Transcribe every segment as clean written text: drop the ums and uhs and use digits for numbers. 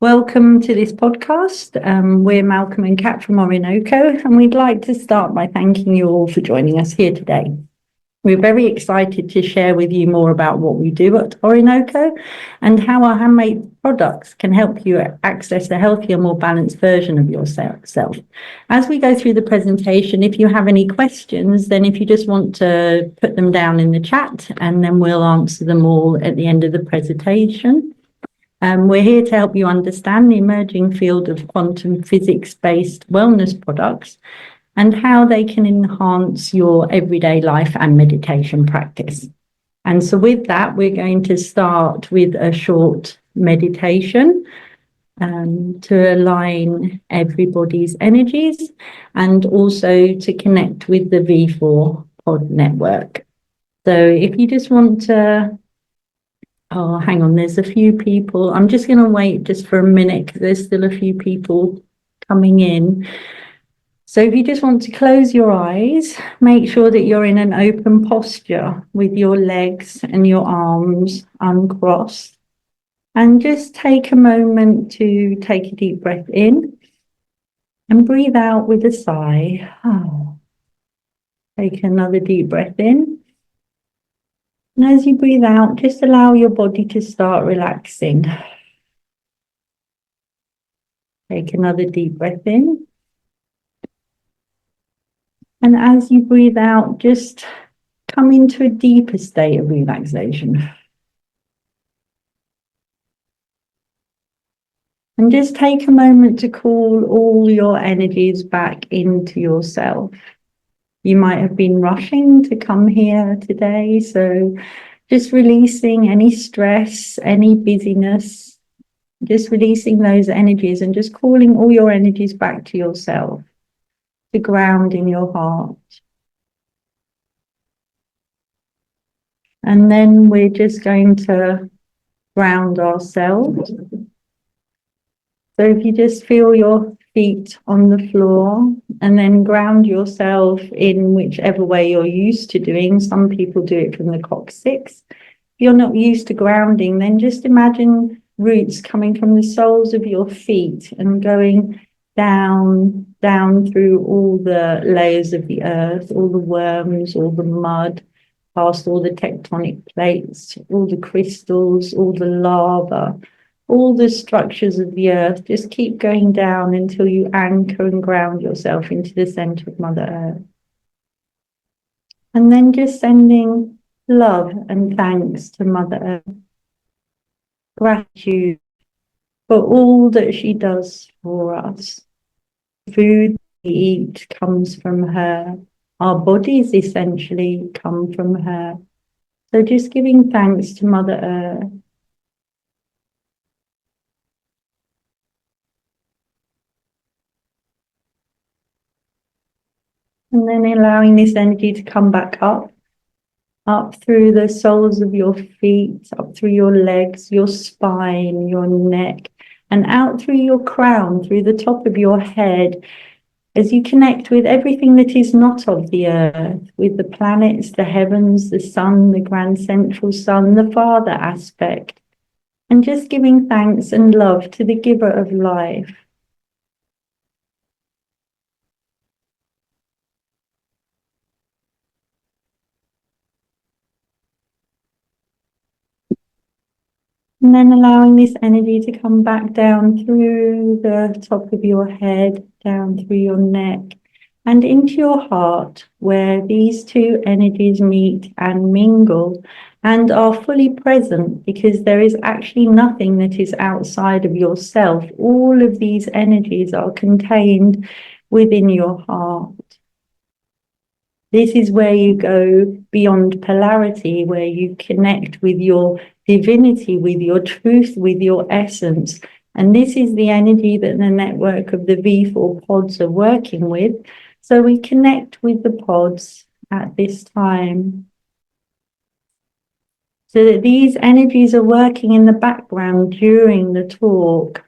Welcome to this podcast. We're Malcolm and Kat from Orynoco, and we'd like to start by thanking you all for joining us here today. We're very excited to share with you more about what we do at Orynoco and how our handmade products can help you access a healthier, more balanced version of yourself. As we go through the presentation, if you have any questions, then if you just want to put them down in the chat, and then we'll answer them all at the end of the presentation. We're here to help you understand the emerging field of quantum physics-based wellness products and how they can enhance your everyday life and meditation practice. And so with that, we're going to start with a short meditation to align everybody's energies and also to connect with the V4 pod network. So if you just want to Oh, hang on, there's a few people. I'm just going to wait just for a minute because there's still a few people coming in. So if you just want to close your eyes, make sure that you're in an open posture with your legs and your arms uncrossed. And just take a moment to take a deep breath in and breathe out with a sigh. Take another deep breath in. And as you breathe out, just allow your body to start relaxing. Take another deep breath in. And as you breathe out, just come into a deeper state of relaxation. And just take a moment to call all your energies back into yourself. You might have been rushing to come here today, so just releasing any stress, any busyness, just releasing those energies and just calling all your energies back to yourself, to ground in your heart. And then we're just going to ground ourselves. So if you just feel your feet on the floor and then ground yourself in whichever way you're used to doing. Some people do it from the coccyx. If you're not used to grounding, then just imagine roots coming from the soles of your feet and going down through all the layers of the earth, all the worms, all the mud, past all the tectonic plates, all the crystals, all the lava, all the structures of the earth. Just keep going down until you anchor and ground yourself into the center of Mother Earth. And then just sending love and thanks to Mother Earth. Gratitude for all that she does for us. Food we eat comes from her. Our bodies essentially come from her. So just giving thanks to Mother Earth. And then allowing this energy to come back up through the soles of your feet, up through your legs, your spine, your neck, and out through your crown, through the top of your head, as you connect with everything that is not of the earth, with the planets, the heavens, the sun, the grand central sun, the father aspect, and just giving thanks and love to the giver of life. And then allowing this energy to come back down through the top of your head, down through your neck, and into your heart, where these two energies meet and mingle and are fully present, because there is actually nothing that is outside of yourself. All of these energies are contained within your heart. This is where you go beyond polarity, where you connect with your divinity, with your truth, with your essence. And this is the energy that the network of the V4 pods are working with. So we connect with the pods at this time, so that these energies are working in the background during the talk,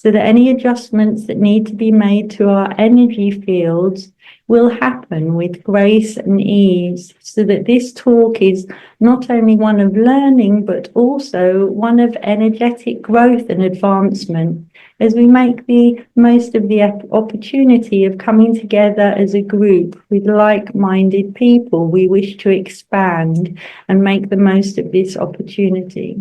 so that any adjustments that need to be made to our energy fields will happen with grace and ease, so that this talk is not only one of learning, but also one of energetic growth and advancement, as we make the most of the opportunity of coming together as a group with like-minded people. We wish to expand and make the most of this opportunity.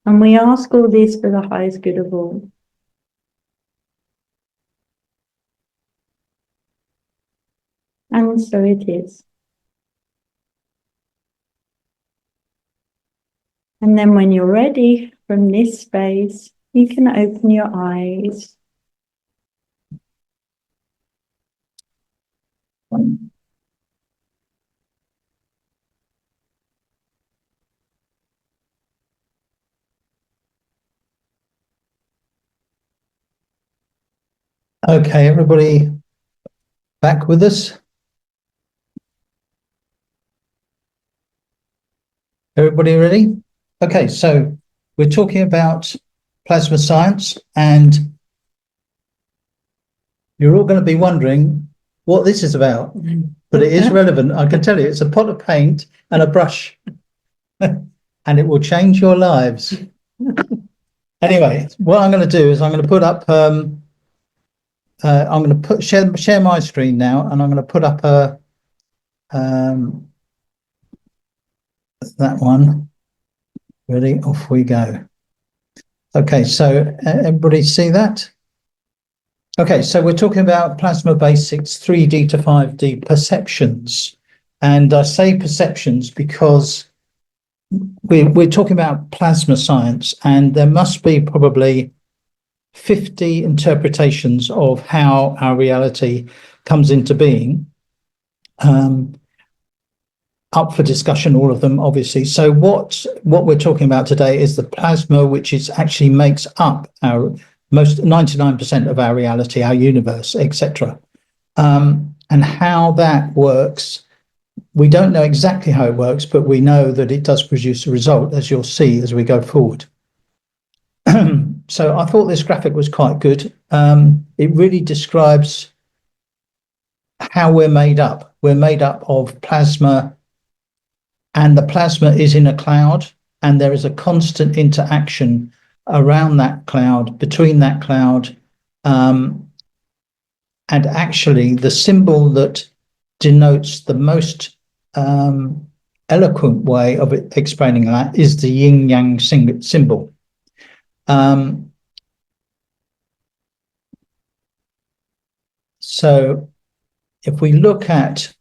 And we ask all this for the highest good of all. And so it is. And then when you're ready from this space, you can open your eyes. Okay, everybody back with us? Everybody ready? Okay, so we're talking about plasma science, and you're all going to be wondering what this is about, but it is relevant. I can tell you, it's a pot of paint and a brush, and it will change your lives. Anyway, what I'm going to do is I'm going to put up, I'm going to share my screen now, and I'm going to put up that one. Ready? Off we go. Okay, so everybody see that? Okay, so we're talking about plasma basics, 3D to 5D perceptions. And I say perceptions because we're talking about plasma science, and there must be probably 50 interpretations of how our reality comes into being. Up for discussion, all of them, obviously. So what we're talking about today is the plasma, which is actually makes up our most 99% of our reality, our universe, etc. And how that works, we don't know exactly how it works, but we know that it does produce a result, as you'll see as we go forward. So I thought this graphic was quite good. It really describes how we're made up. We're made up of plasma, and the plasma is in a cloud, and there is a constant interaction around that cloud, between that cloud, and actually the symbol that denotes the most eloquent way of explaining that is the yin-yang symbol. So if we look at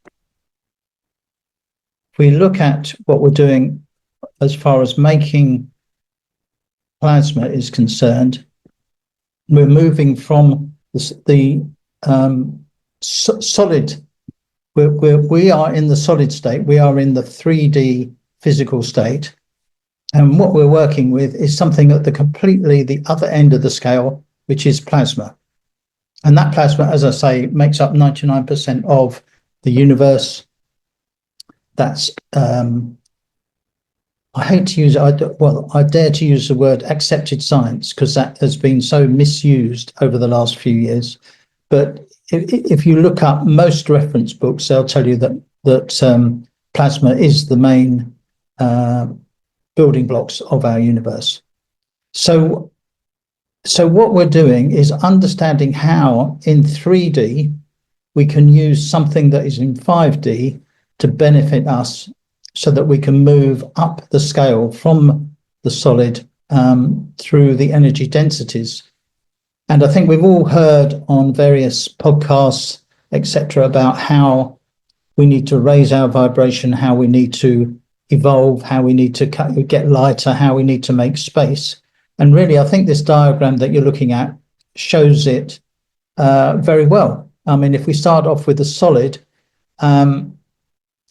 what we're doing as far as making plasma is concerned, we're moving from the solid. We are in the solid state. We are in the 3D physical state, and what we're working with is something at the completely the other end of the scale, which is plasma. And that plasma, as I say, makes up 99% of the universe. That's I hate to use it. I dare to use the word accepted science, because that has been so misused over the last few years. But if you look up most reference books, they'll tell you that plasma is the main building blocks of our universe. So what we're doing is understanding how in 3D we can use something that is in 5D to benefit us, so that we can move up the scale from the solid through the energy densities. And I think we've all heard on various podcasts, etc., about how we need to raise our vibration, how we need to evolve, how we need to get lighter, how we need to make space. And really, I think this diagram that you're looking at shows it very well. I mean, if we start off with the solid,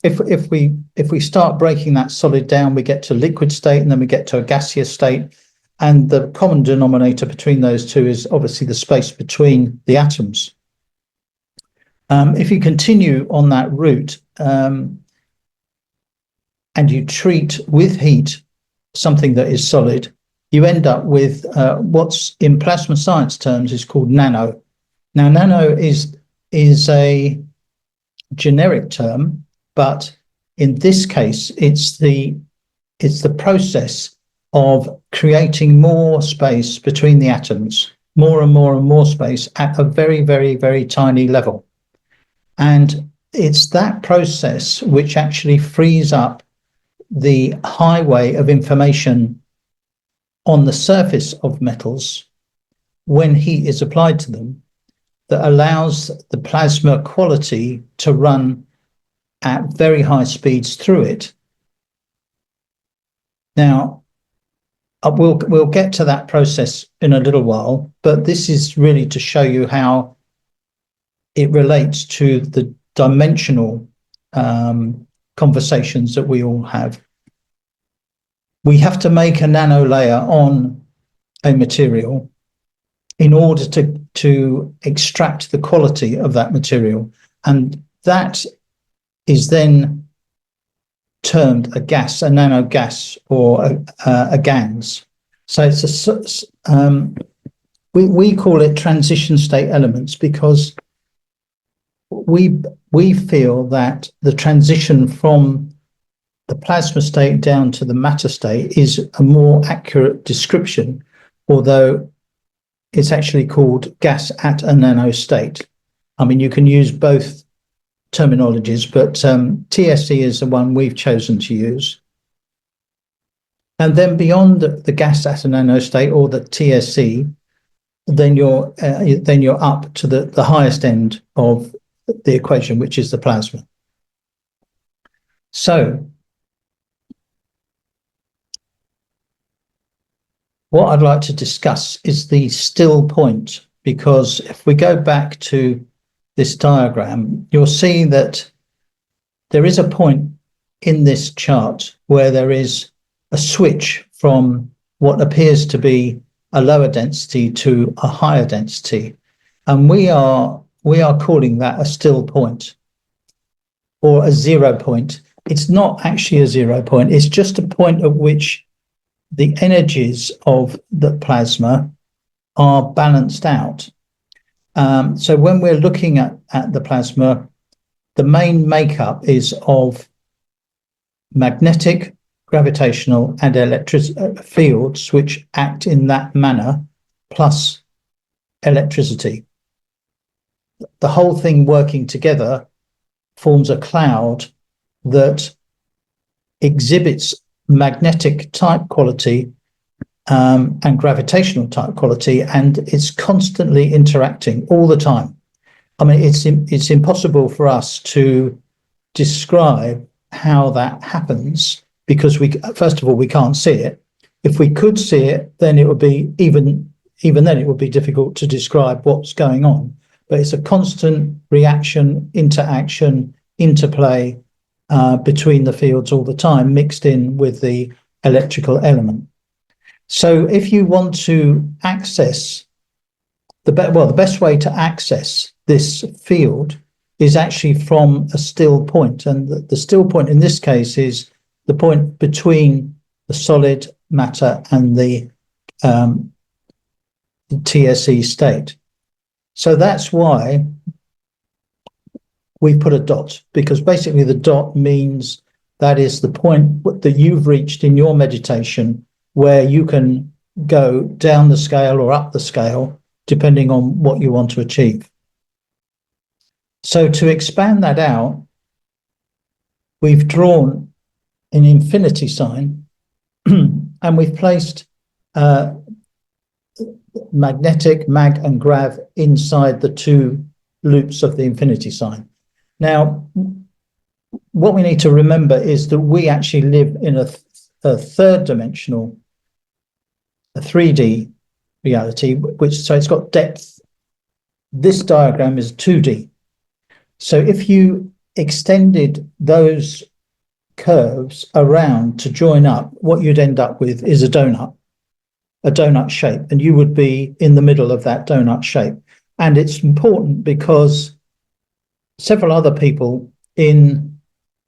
if we start breaking that solid down, we get to liquid state, and then we get to a gaseous state. And the common denominator between those two is obviously the space between the atoms. If you continue on that route, and you treat with heat something that is solid, you end up with what's in plasma science terms is called nano. Now, nano is a generic term, but in this case, it's the process of creating more space between the atoms, more and more and more space at a very, very, very tiny level. And it's that process which actually frees up the highway of information on the surface of metals when heat is applied to them, that allows the plasma quality to run at very high speeds through it. Now, we'll get to that process in a little while, but this is really to show you how it relates to the dimensional conversations that we all have. We have to make a nano layer on a material in order to extract the quality of that material, and that is then termed a gas, a nano gas, or a GANS. So it's we call it transition state elements because we feel that the transition from the plasma state down to the matter state is a more accurate description, although it's actually called gas at a nano state. I mean, you can use both terminologies, but TSE is the one we've chosen to use. And then beyond the gas at a nano state, or the TSE, then you're up to the highest end of the equation, which is the plasma. So what I'd like to discuss is the still point, because if we go back to this diagram, you'll see that there is a point in this chart where there is a switch from what appears to be a lower density to a higher density, and we are calling that a still point or a 0 point. It's not actually a 0 point, it's just a point at which the energies of the plasma are balanced out. So when we're looking at the plasma, the main makeup is of magnetic, gravitational, and electric fields which act in that manner, plus electricity. The whole thing working together forms a cloud that exhibits magnetic type quality and gravitational type quality, and it's constantly interacting all the time. I mean, it's impossible for us to describe how that happens because first of all, we can't see it. If we could see it, then it would be even then it would be difficult to describe what's going on. But it's a constant reaction, interaction, interplay between the fields all the time, mixed in with the electrical element. So if you want to access the best way to access this field is actually from a still point, and the still point in this case is the point between the solid matter and the TSE state. So that's why we put a dot, because basically the dot means that is the point that you've reached in your meditation where you can go down the scale or up the scale depending on what you want to achieve. So to expand that out, we've drawn an infinity sign and we've placed magnetic, mag and grav inside the two loops of the infinity sign. Now, what we need to remember is that we actually live in a third dimensional, a 3D reality, so it's got depth. This diagram is 2D. So if you extended those curves around to join up, what you'd end up with is a donut shape, and you would be in the middle of that donut shape. And it's important because several other people in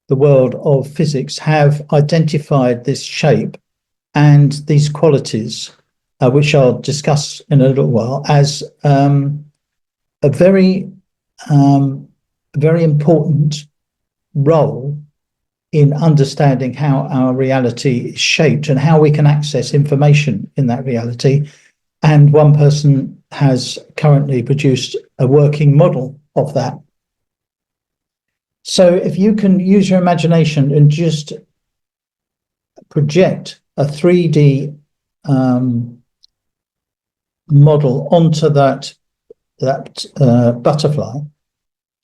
the world of physics have identified this shape and these qualities, which I'll discuss in a little while, as a very important role in understanding how our reality is shaped and how we can access information in that reality. And one person has currently produced a working model of that. So if you can use your imagination and just project a 3D model onto that butterfly,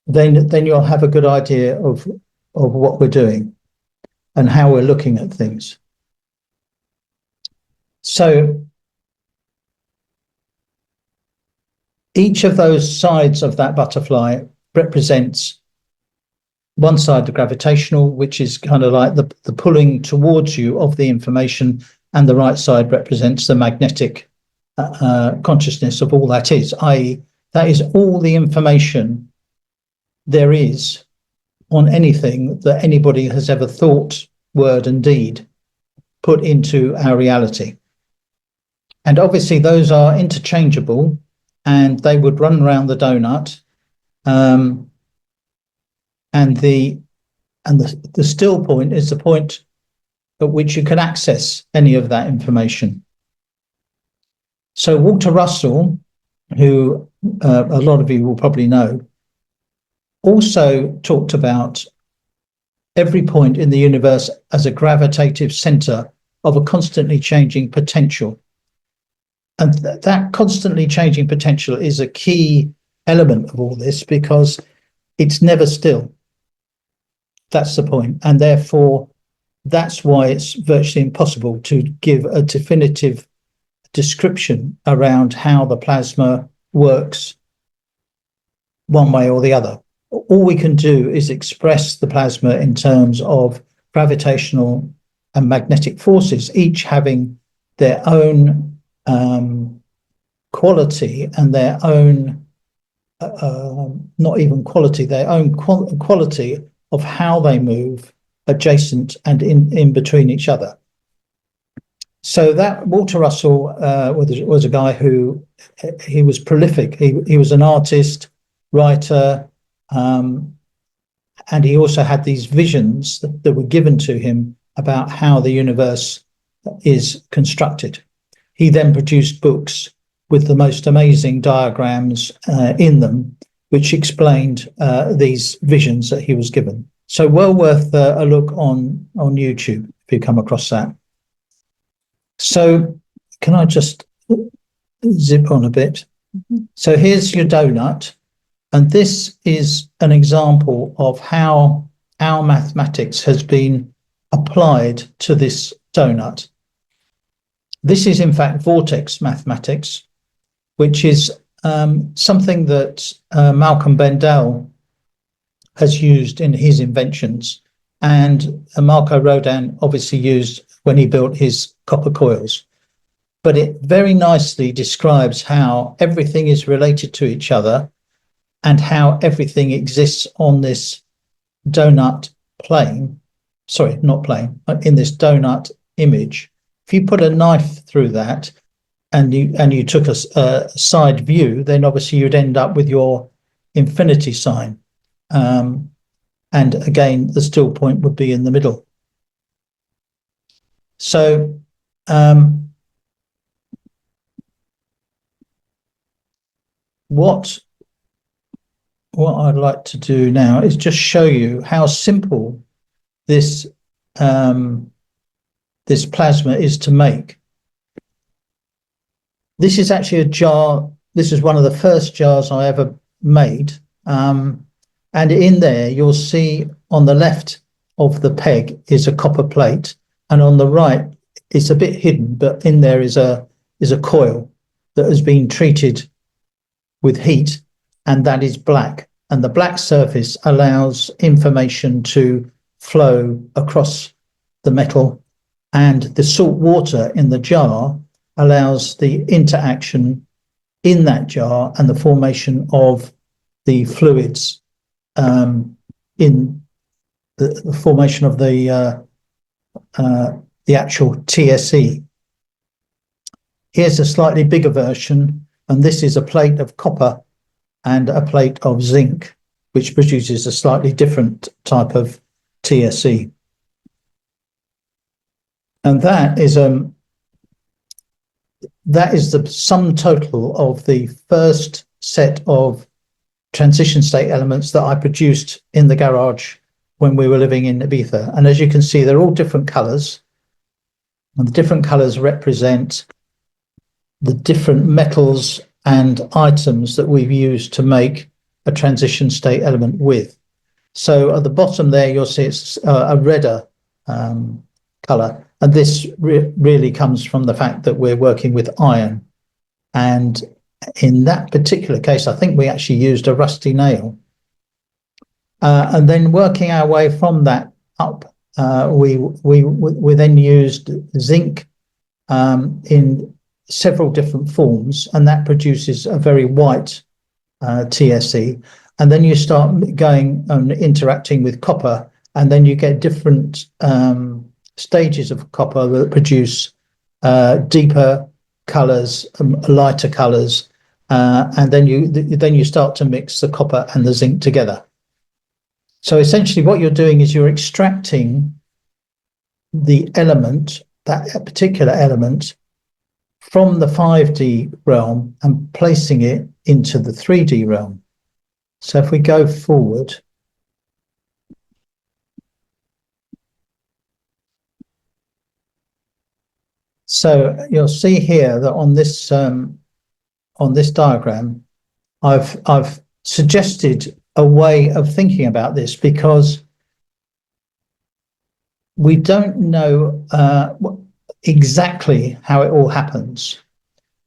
then you'll have a good idea of what we're doing and how we're looking at things. So each of those sides of that butterfly represents one side, the gravitational, which is kind of like the pulling towards you of the information, and the right side represents the magnetic consciousness of all that is, i.e., that is all the information there is on anything that anybody has ever thought, word, and deed put into our reality. And obviously those are interchangeable, and they would run around the donut. And the still point is the point at which you can access any of that information. So Walter Russell, who a lot of you will probably know, also talked about every point in the universe as a gravitative center of a constantly changing potential. And that constantly changing potential is a key element of all this, because it's never still. That's the point. And therefore, that's why it's virtually impossible to give a definitive description around how the plasma works one way or the other. All we can do is express the plasma in terms of gravitational and magnetic forces, each having their own quality and their own, not even quality, their own quality of how they move adjacent and in between each other. So that Walter Russell was a guy who, he was prolific. He was an artist, writer, and he also had these visions that were given to him about how the universe is constructed. He then produced books with the most amazing diagrams in them, which explained these visions that he was given. So well worth a look on YouTube if you come across that. So can I just zip on a bit? So here's your donut. And this is an example of how our mathematics has been applied to this donut. This is, in fact, vortex mathematics, which is something that Malcolm Bendel has used in his inventions. And Marco Rodin obviously used when he built his copper coils. But it very nicely describes how everything is related to each other and how everything exists on this donut plane, sorry, not plane, in this donut image. If you put a knife through that and you took a side view, then obviously you'd end up with your infinity sign. And again, the still point would be in the middle. So what I'd like to do now is just show you how simple this this plasma is to make. This is actually a jar. This is one of the first jars I ever made. And in there, you'll see on the left of the peg is a copper plate. And on the right, it's a bit hidden, but in there is a coil that has been treated with heat, and that is black. And the black surface allows information to flow across the metal, and the salt water in the jar allows the interaction in that jar and the formation of the fluids in the formation of the the actual TSE. Here's a slightly bigger version, and this is a plate of copper and a plate of zinc, which produces a slightly different type of TSE. And that is the sum total of the first set of transition state elements that I produced in the garage when we were living in Ibiza. And as you can see, they're all different colours, and the different colours represent the different metals and items that we've used to make a transition state element with. So at the bottom there, you'll see it's a redder colour. And this really comes from the fact that we're working with iron. And in that particular case, I think we actually used a rusty nail. And then working our way from that up, we then used zinc in several different forms, and that produces a very white TSE. And then you start going and interacting with copper, and then you get different stages of copper that produce deeper colours, lighter colours, and then you start to mix the copper and the zinc together. So essentially what you're doing is you're extracting the element, that particular element, from the 5D realm and placing it into the 3D realm. So if we go forward, so you'll see here that on this diagram, I've suggested a way of thinking about this, because we don't know exactly how it all happens,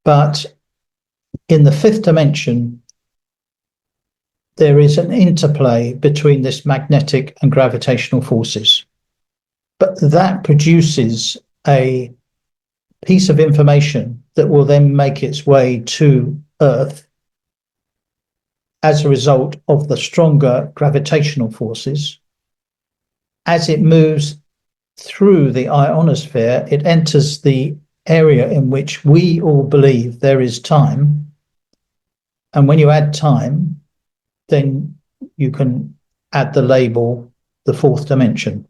but in the fifth dimension, there is an interplay between this magnetic and gravitational forces, but that produces a piece of information that will then make its way to Earth as a result of the stronger gravitational forces. As it moves through the ionosphere, it enters the area in which we all believe there is time. And when you add time, then you can add the label, the fourth dimension,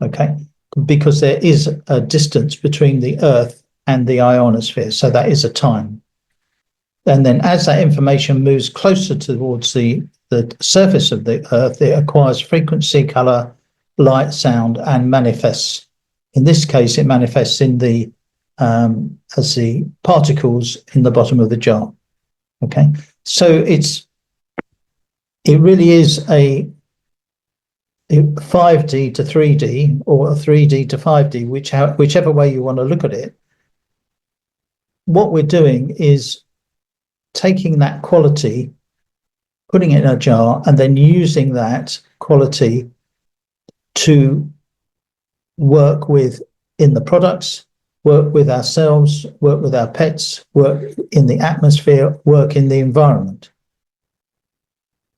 okay? Because there is a distance between the Earth and the ionosphere, so that is a time. And then as that information moves closer towards the surface of the Earth, it acquires frequency, colour, light, sound, and manifests. In this case, it manifests in the as the particles in the bottom of the jar. Okay, so it really is a 5D to 3D or a 3D to 5D, whichever way you want to look at it. What we're doing is taking that quality, putting it in a jar, and then using that quality to work with in the products, work with ourselves, work with our pets, work in the atmosphere, work in the environment.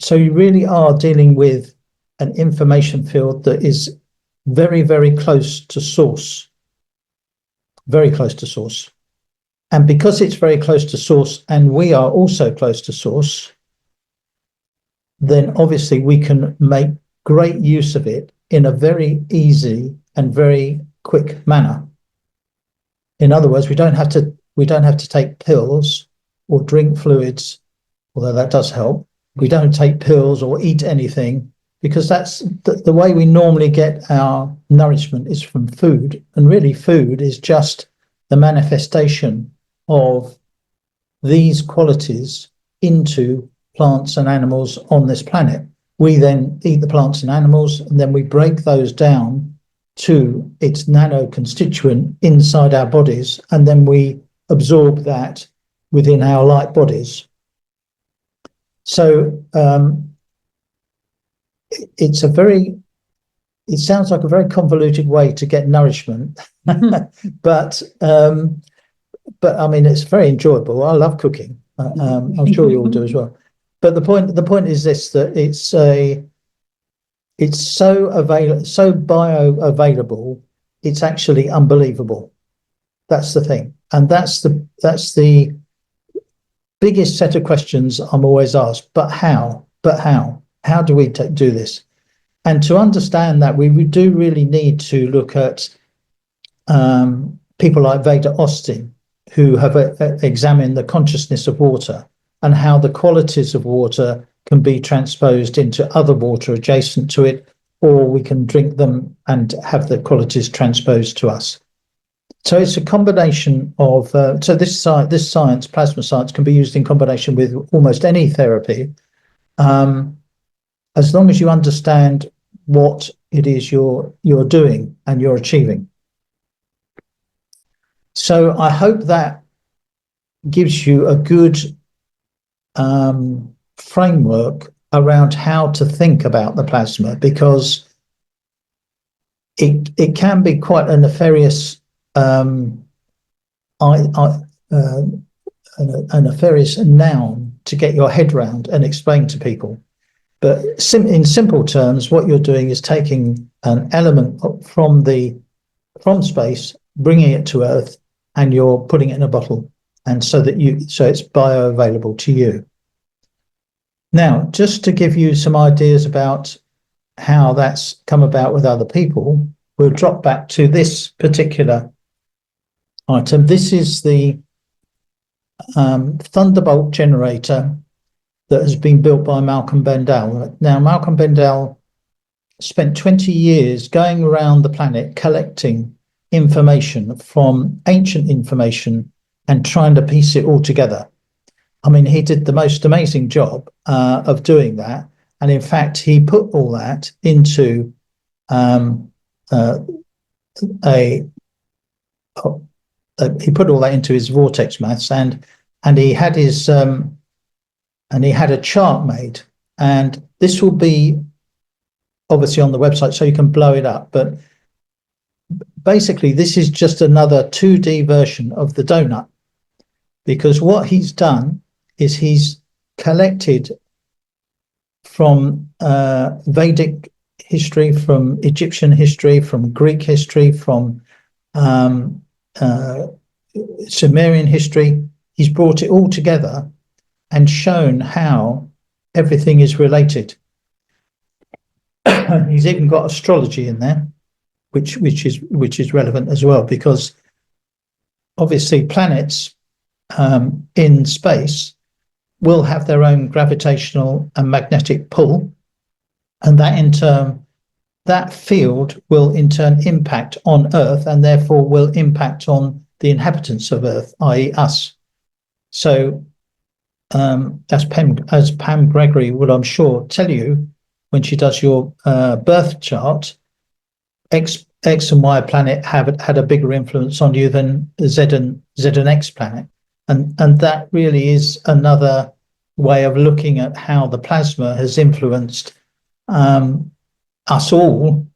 So you really are dealing with an information field that is very, very close to source, very close to source. And because it's very close to source, and we are also close to source, then obviously we can make great use of it in a very easy and very quick manner. In other words, we don't have to take pills or drink fluids, although that does help. We don't take pills or eat anything, because that's the way we normally get our nourishment is from food. And really food is just the manifestation of these qualities into plants and animals on this planet. We then eat the plants and animals, and then we break those down to its nano constituent inside our bodies, and then we absorb that within our light bodies. So it sounds like a very convoluted way to get nourishment, but I mean, it's very enjoyable. I love cooking. I'm sure you all do as well. But the point is this: that it's so bioavailable it's actually unbelievable. That's the thing. And that's the biggest set of questions I'm always asked. But how? But how? How do we do this? And to understand that, we do really need to look at people like Veda Austin, who have examined the consciousness of water and how the qualities of water can be transposed into other water adjacent to it, or we can drink them and have the qualities transposed to us. So it's a combination of, so this science, plasma science, can be used in combination with almost any therapy, as long as you understand what it is you're doing and you're achieving. So I hope that gives you a good framework around how to think about the plasma, because it can be quite a nefarious a nefarious noun to get your head around and explain to people. But in simple terms, what you're doing is taking an element from space, bringing it to Earth, and you're putting it in a bottle, and so it's bioavailable to you. Now, just to give you some ideas about how that's come about with other people, we'll drop back to this particular item. This is the Thunderbolt generator that has been built by Malcolm Bendall. Now, Malcolm Bendall spent 20 years going around the planet collecting information from ancient information and trying to piece it all together. I mean, he did the most amazing job of doing that. And in fact, he put all that into he put all that into his vortex maths, and he had his and he had a chart made, and this will be obviously on the website so you can blow it up. But basically, this is just another 2D version of the donut, because what he's done is he's collected from Vedic history, from Egyptian history, from Greek history, from Sumerian history. He's brought it all together and shown how everything is related. He's even got astrology in there, which is relevant as well, because obviously planets in space will have their own gravitational and magnetic pull, and that field will in turn impact on Earth, and therefore will impact on the inhabitants of Earth, i.e. us. So as Pam Gregory will, I'm sure, tell you when she does your birth chart, X and Y planet had a bigger influence on you than Z and X planet. And that really is another way of looking at how the plasma has influenced us all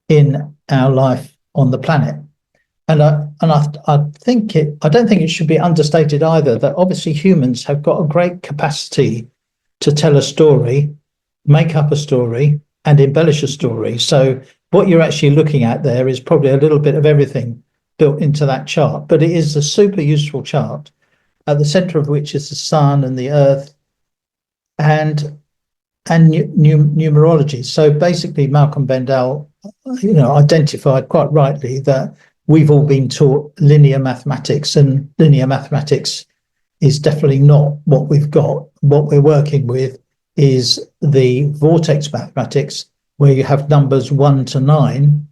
in our life on the planet. And I don't think it should be understated either that obviously humans have got a great capacity to tell a story, make up a story, and embellish a story. So what you're actually looking at there is probably a little bit of everything built into that chart, but it is a super useful chart, at the center of which is the sun and the earth and numerology. So basically, Malcolm Bendall, identified quite rightly that we've all been taught linear mathematics, and linear mathematics is definitely not what we've got. What we're working with is the vortex mathematics, where you have numbers 1 to 9,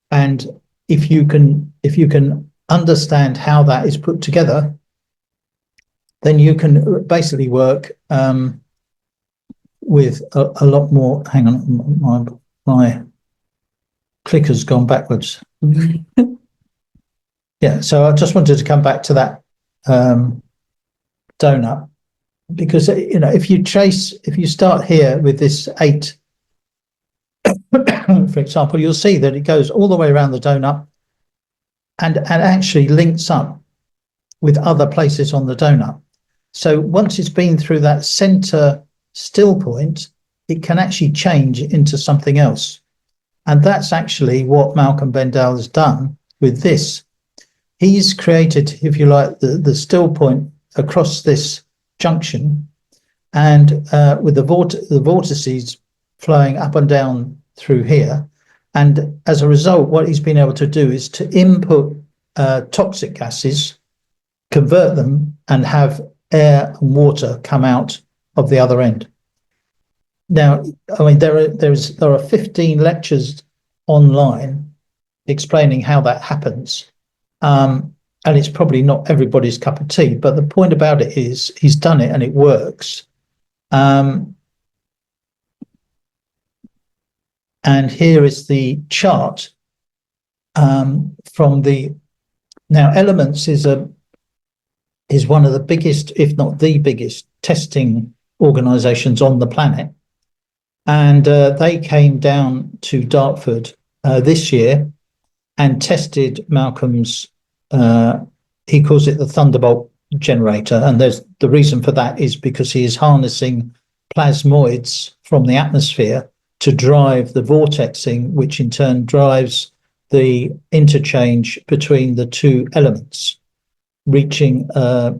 and if you can understand how that is put together, then you can basically work with a lot more. Hang on, my clicker's gone backwards. Yeah, so I just wanted to come back to that donut, because if you start here with this 8, for example, you'll see that it goes all the way around the donut and actually links up with other places on the donut. So once it's been through that center still point, it can actually change into something else. And that's actually what Malcolm Bendall has done with this. He's created, if you like, the still point across this junction, and with the vortices flowing up and down through here. And as a result, what he's been able to do is to input toxic gases, convert them, and have air and water come out of the other end. Now, I mean, there are 15 lectures online explaining how that happens. And it's probably not everybody's cup of tea, but the point about it is he's done it and it works. And here is the chart from the. Now, Elements is one of the biggest, if not the biggest, testing organisations on the planet, and they came down to Dartford this year and tested Malcolm's. He calls it the Thunderbolt generator, and the reason for that is because he is harnessing plasmoids from the atmosphere to drive the vortexing, which in turn drives the interchange between the two elements, reaching a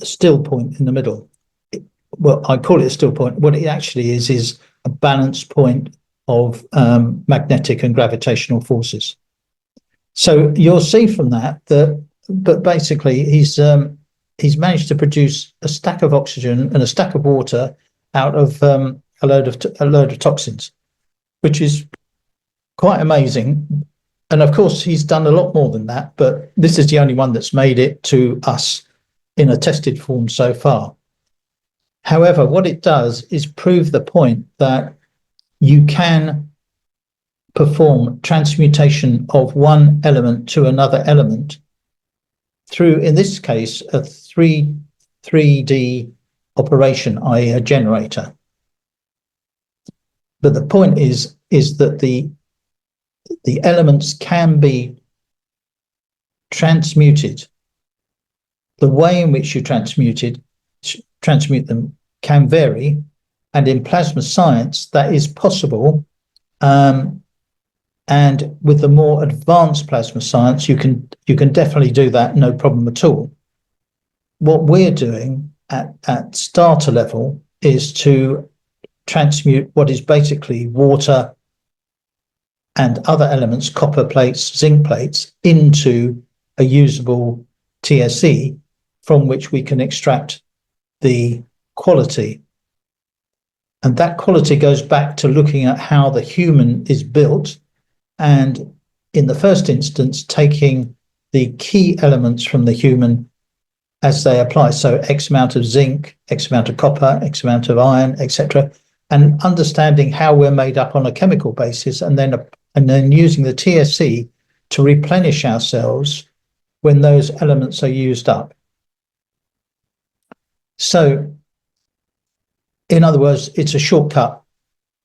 still point in the middle. Well, I call it a still point. What it actually is a balance point of magnetic and gravitational forces. So you'll see from that, but basically he's managed to produce a stack of oxygen and a stack of water out of a load of toxins, which is quite amazing. And of course, he's done a lot more than that, but this is the only one that's made it to us in a tested form so far. However, what it does is prove the point that you can perform transmutation of one element to another element through, in this case, a 3D operation, i.e. a generator. But the point is that the elements can be transmuted. The way in which you transmute them can vary, and in plasma science that is possible. And with the more advanced plasma science, you can definitely do that, no problem at all. What we're doing at starter level is to transmute what is basically water and other elements, copper plates, zinc plates, into a usable TSE from which we can extract the quality. And that quality goes back to looking at how the human is built, and in the first instance, taking the key elements from the human as they apply. So X amount of zinc, X amount of copper, X amount of iron, etc., and understanding how we're made up on a chemical basis, and then using the TSE to replenish ourselves when those elements are used up. So, in other words, it's a shortcut.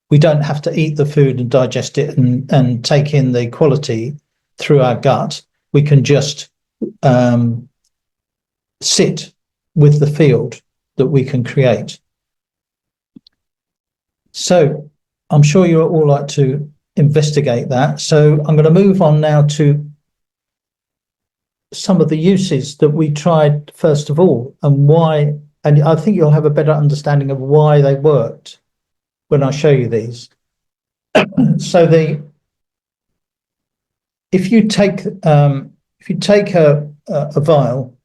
We don't have to eat the food and digest it and take in the quality through our gut. We can just sit with the field that we can create. So I'm sure you all like to investigate that. So I'm going to move on now to some of the uses that we tried first of all, and why, and I think you'll have a better understanding of why they worked when I show you these. So if you take a vial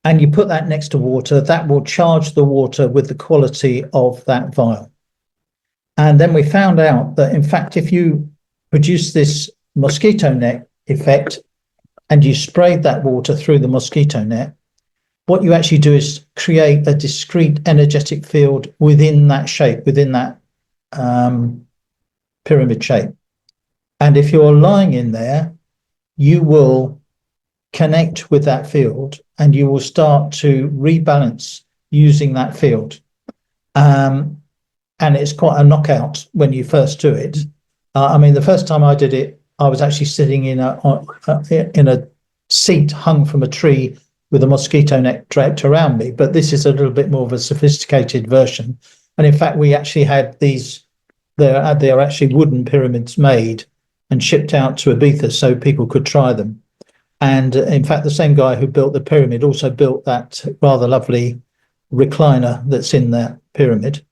and you put that next to water, that will charge the water with the quality of that vial. And then we found out that, in fact, if you produce this mosquito net effect and you sprayed that water through the mosquito net, what you actually do is create a discrete energetic field within that shape, within that pyramid shape. And if you're lying in there, you will connect with that field and you will start to rebalance using that field. And it's quite a knockout when you first do it. I mean, the first time I did it, I was actually sitting in a seat hung from a tree with a mosquito net draped around me, but this is a little bit more of a sophisticated version. And in fact, we actually had these There are actually wooden pyramids made and shipped out to Ibiza so people could try them. And in fact, the same guy who built the pyramid also built that rather lovely recliner that's in that pyramid.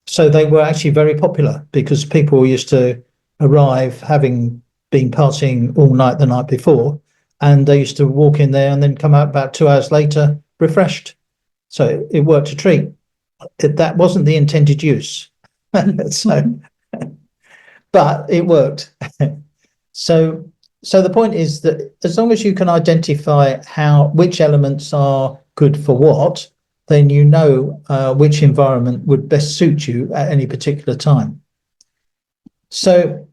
So they were actually very popular because people used to arrive having been partying all night the night before, and they used to walk in there and then come out about 2 hours later refreshed. So it worked a treat. That wasn't the intended use. So, but it worked. So, so the point is that as long as you can identify which elements are good for what, then you know which environment would best suit you at any particular time. So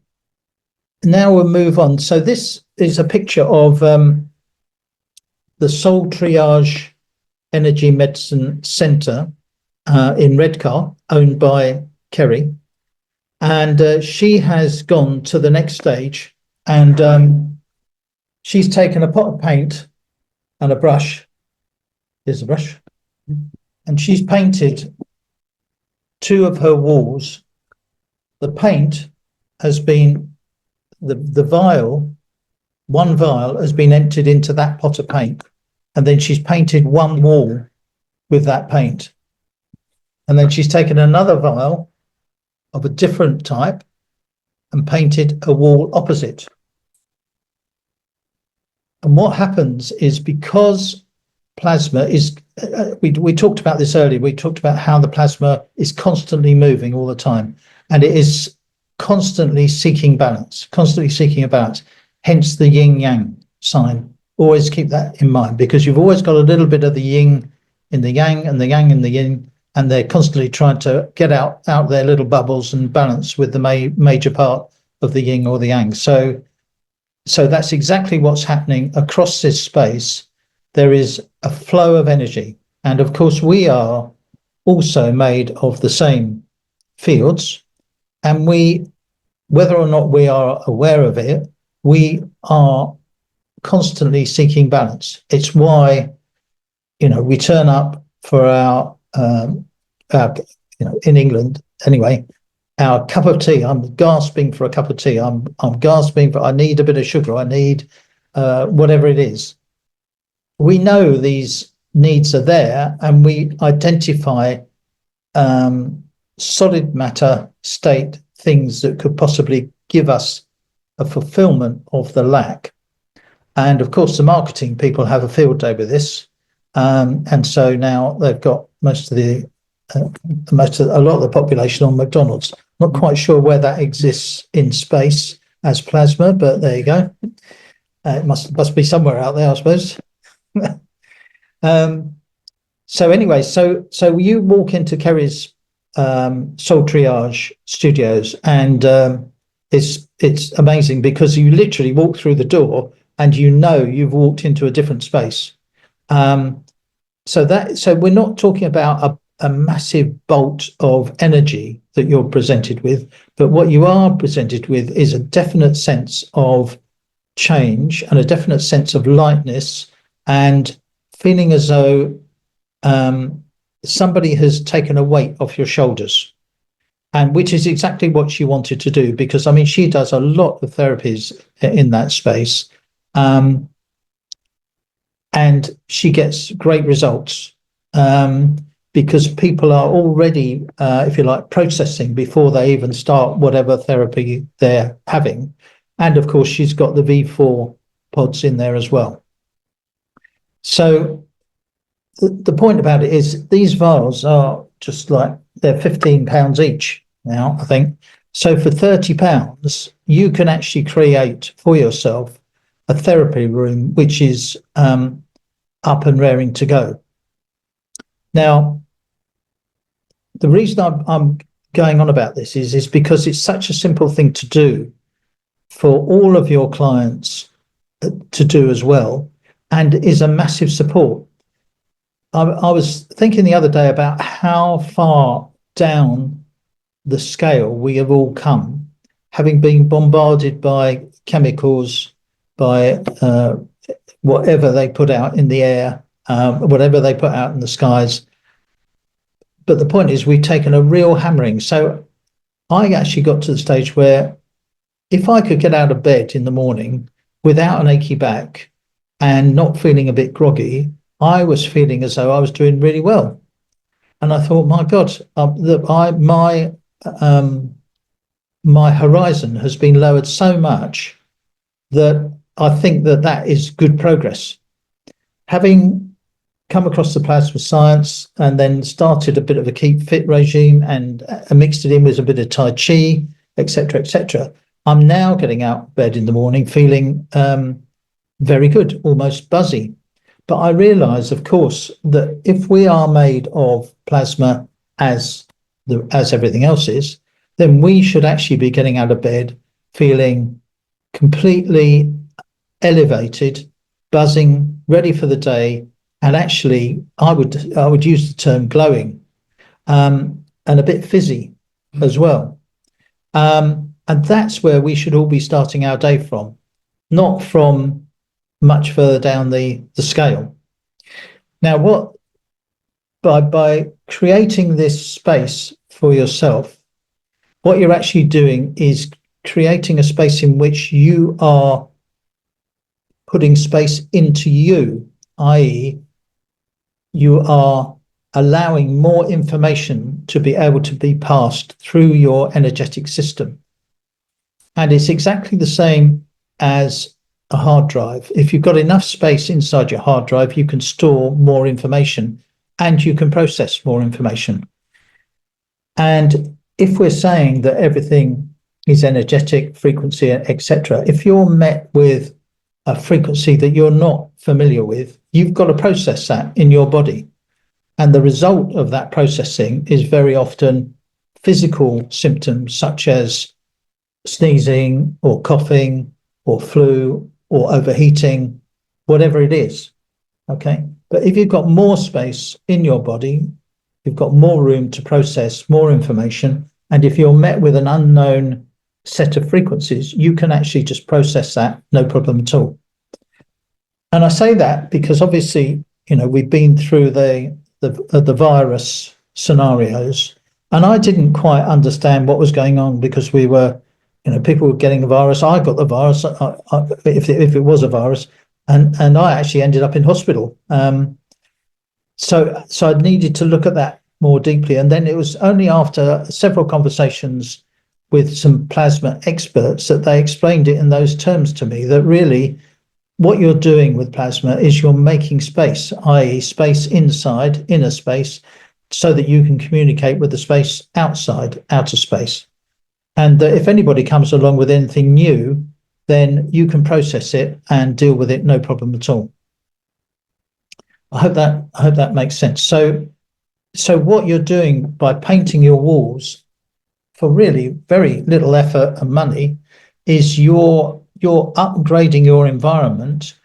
now we'll move on. So this is a picture of the Soul Triage Energy Medicine Centre in Redcar, owned by Kerry. And she has gone to the next stage, and she's taken a pot of paint and a brush. Here's a brush. And she's painted 2 of her walls. The paint has been, the vial, one vial has been emptied into that pot of paint. And then she's painted one wall with that paint. And then she's taken another vial of a different type and painted a wall opposite. And what happens is, because plasma is, we talked about this earlier, we talked about how the plasma is constantly moving all the time, and it is constantly seeking balance, hence the yin yang sign. Always keep that in mind, because you've always got a little bit of the yin in the yang and the yang in the yin, and they're constantly trying to get out their little bubbles and balance with the major part of the yin or the yang. So that's exactly what's happening across this space. There is a flow of energy. And of course, we are also made of the same fields. And whether or not we are aware of it, we are constantly seeking balance. It's why, we turn up for our in England anyway, our cup of tea. I'm gasping for a cup of tea. I'm gasping for, I need a bit of sugar. I need whatever it is. We know these needs are there, and we identify solid matter state things that could possibly give us a fulfillment of the lack. And of course, the marketing people have a field day with this. And so now they've got a lot of the population on McDonald's. Not quite sure where that exists in space as plasma, but there you go. It must be somewhere out there, I suppose. So anyway, so you walk into Kerry's Soul Triage Studios, and it's amazing because you literally walk through the door and you've walked into a different space. So we're not talking about a massive bolt of energy that you're presented with, but what you are presented with is a definite sense of change and a definite sense of lightness, and feeling as though somebody has taken a weight off your shoulders, and which is exactly what she wanted to do, because she does a lot of therapies in that space, and she gets great results because people are already, if you like, processing before they even start whatever therapy they're having. And of course, she's got the V4 pods in there as well. So the point about it is, these vials are just like, they're £15 each now, I think. So for £30, you can actually create for yourself a therapy room which is up and raring to go. Now, the reason I'm going on about this is because it's such a simple thing to do for all of your clients to do as well, and is a massive support. I was thinking the other day about how far down the scale we have all come, having been bombarded by chemicals, by whatever they put out in the air, whatever they put out in the skies. But the point is, we've taken a real hammering. So I actually got to the stage where if I could get out of bed in the morning without an achy back and not feeling a bit groggy, I was feeling as though I was doing really well. And I thought, my God, um, my horizon has been lowered so much that I think that that is good progress. Having come across the plasma science and then started a bit of a keep fit regime and mixed it in with a bit of Tai Chi, etc., etc., I'm now getting out of bed in the morning feeling very good, almost buzzy. But I realise, of course, that if we are made of plasma as as everything else is, then we should actually be getting out of bed feeling completely elevated, buzzing, ready for the day, and actually, I would use the term glowing, and a bit fizzy as well. And that's where we should all be starting our day from, not from much further down the scale. Now, what by creating this space for yourself, what you're actually doing is creating a space in which you are putting space into you, i.e., you are allowing more information to be able to be passed through your energetic system. And it's exactly the same as a hard drive. If you've got enough space inside your hard drive, you can store more information and you can process more information. And if we're saying that everything is energetic, frequency, etc., if you're met with a frequency that you're not familiar with, you've got to process that in your body. And the result of that processing is very often physical symptoms such as sneezing or coughing or flu or overheating, whatever it is. Okay. But if you've got more space in your body, you've got more room to process more information. And if you're met with an unknown set of frequencies, you can actually just process that, no problem at all. And I say that because obviously, we've been through the virus scenarios, and I didn't quite understand what was going on because we were, people were getting the virus. I got the virus, if it was a virus, and I actually ended up in hospital. So I needed to look at that more deeply, and then it was only after several conversations with some plasma experts that they explained it in those terms to me, that really what you're doing with plasma is you're making space, i.e., space inside, inner space, so that you can communicate with the space outside, outer space. And if anybody comes along with anything new, then you can process it and deal with it, no problem at all. I hope that makes sense. So what you're doing by painting your walls for really very little effort and money is you're upgrading your environment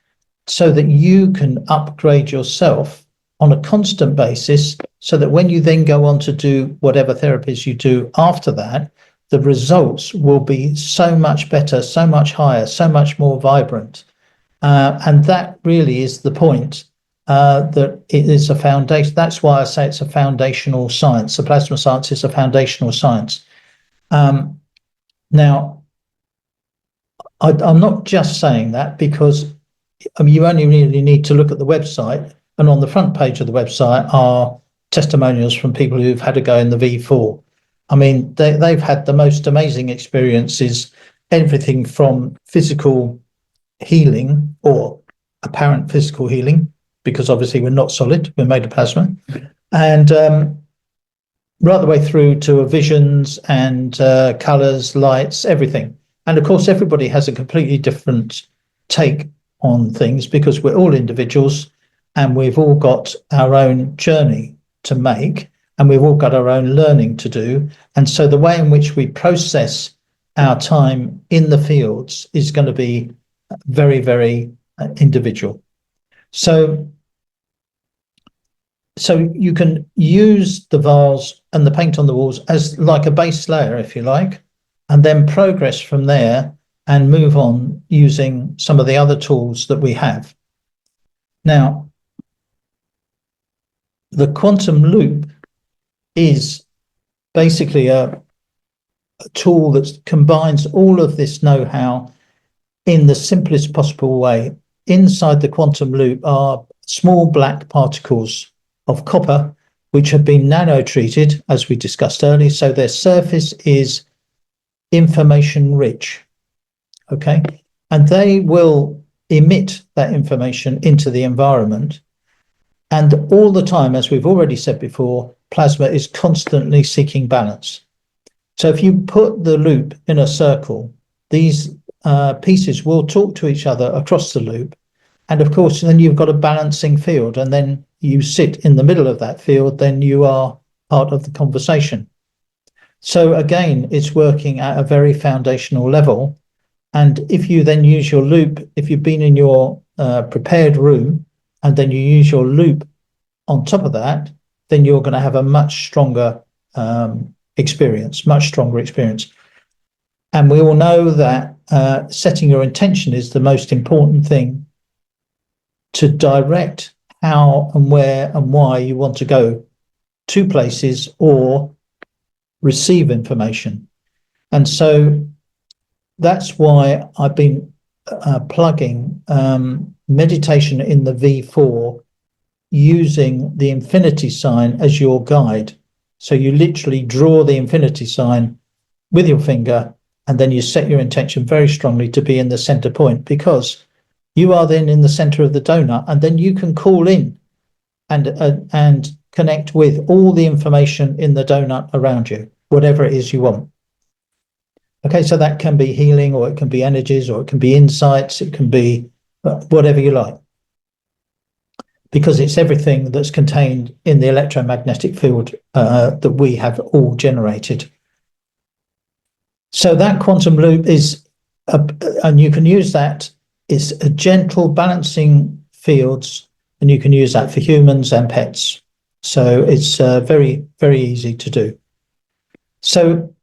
so that you can upgrade yourself on a constant basis, so that when you then go on to do whatever therapies you do after that, the results will be so much better, so much higher, so much more vibrant. And that really is the point, that it is a foundation. That's why I say it's a foundational science. The plasma science is a foundational science. Now, I'm not just saying that because you only really need to look at the website, and on the front page of the website are testimonials from people who've had a go in the V4. I mean, they've had the most amazing experiences, everything from physical healing or apparent physical healing, because obviously we're not solid, we're made of plasma, and right the way through to visions and colours, lights, everything. And of course, everybody has a completely different take on things because we're all individuals and we've all got our own journey to make and we've all got our own learning to do. And so the way in which we process our time in the fields is going to be very, very individual. So you can use the vase and the paint on the walls as like a base layer, if you like, and then progress from there and move on using some of the other tools that we have. Now, the quantum loop is basically a tool that combines all of this know-how in the simplest possible way. Inside the quantum loop are small black particles of copper, which have been nano-treated, as we discussed earlier, so their surface is information rich, okay? And they will emit that information into the environment. And all the time, as we've already said before, plasma is constantly seeking balance. So if you put the loop in a circle, these pieces will talk to each other across the loop. And of course, then you've got a balancing field, and then you sit in the middle of that field, then you are part of the conversation. So again, it's working at a very foundational level. And if you then use your loop, if you've been in your prepared room and then you use your loop on top of that, then you're going to have a much stronger experience, much stronger experience. And we all know that setting your intention is the most important thing to direct how and where and why you want to go to places or receive information. And so that's why I've been plugging meditation in the V4 using the infinity sign as your guide. So you literally draw the infinity sign with your finger, and then you set your intention very strongly to be in the center point, because you are then in the center of the donut, and then you can call in and connect with all the information in the donut around you, whatever it is you want. Okay, so that can be healing, or it can be energies, or it can be insights, it can be whatever you like, because it's everything that's contained in the electromagnetic field that we have all generated. So that quantum loop is, and you can use that, it's a gentle balancing fields, and you can use that for humans and pets. So it's very, very easy to do. So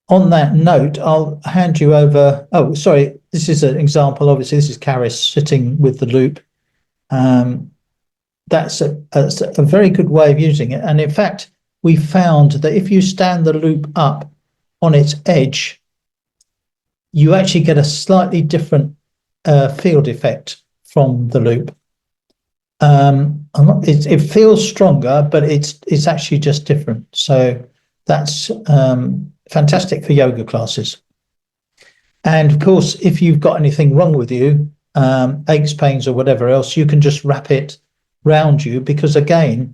on that note, I'll hand you over. Oh, sorry, this is an example. Obviously, this is Caris sitting with the loop. That's a very good way of using it. And in fact, we found that if you stand the loop up on its edge, you actually get a slightly different field effect from the loop. It feels stronger, but it's actually just different. So that's fantastic for yoga classes. And of course, if you've got anything wrong with you, aches, pains, or whatever else, you can just wrap it round you, because again,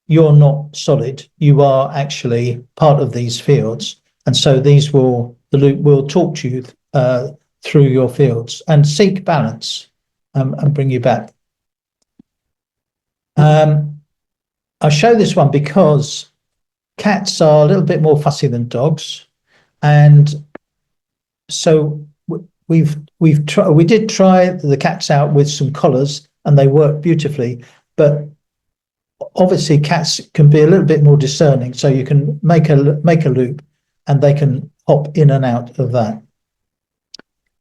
you're not solid. You are actually part of these fields. And so the loop will talk to you through your fields and seek balance and bring you back. I show this one because cats are a little bit more fussy than dogs, and so we did try the cats out with some collars, and they work beautifully. But obviously, cats can be a little bit more discerning, so you can make a loop, and they can hop in and out of that.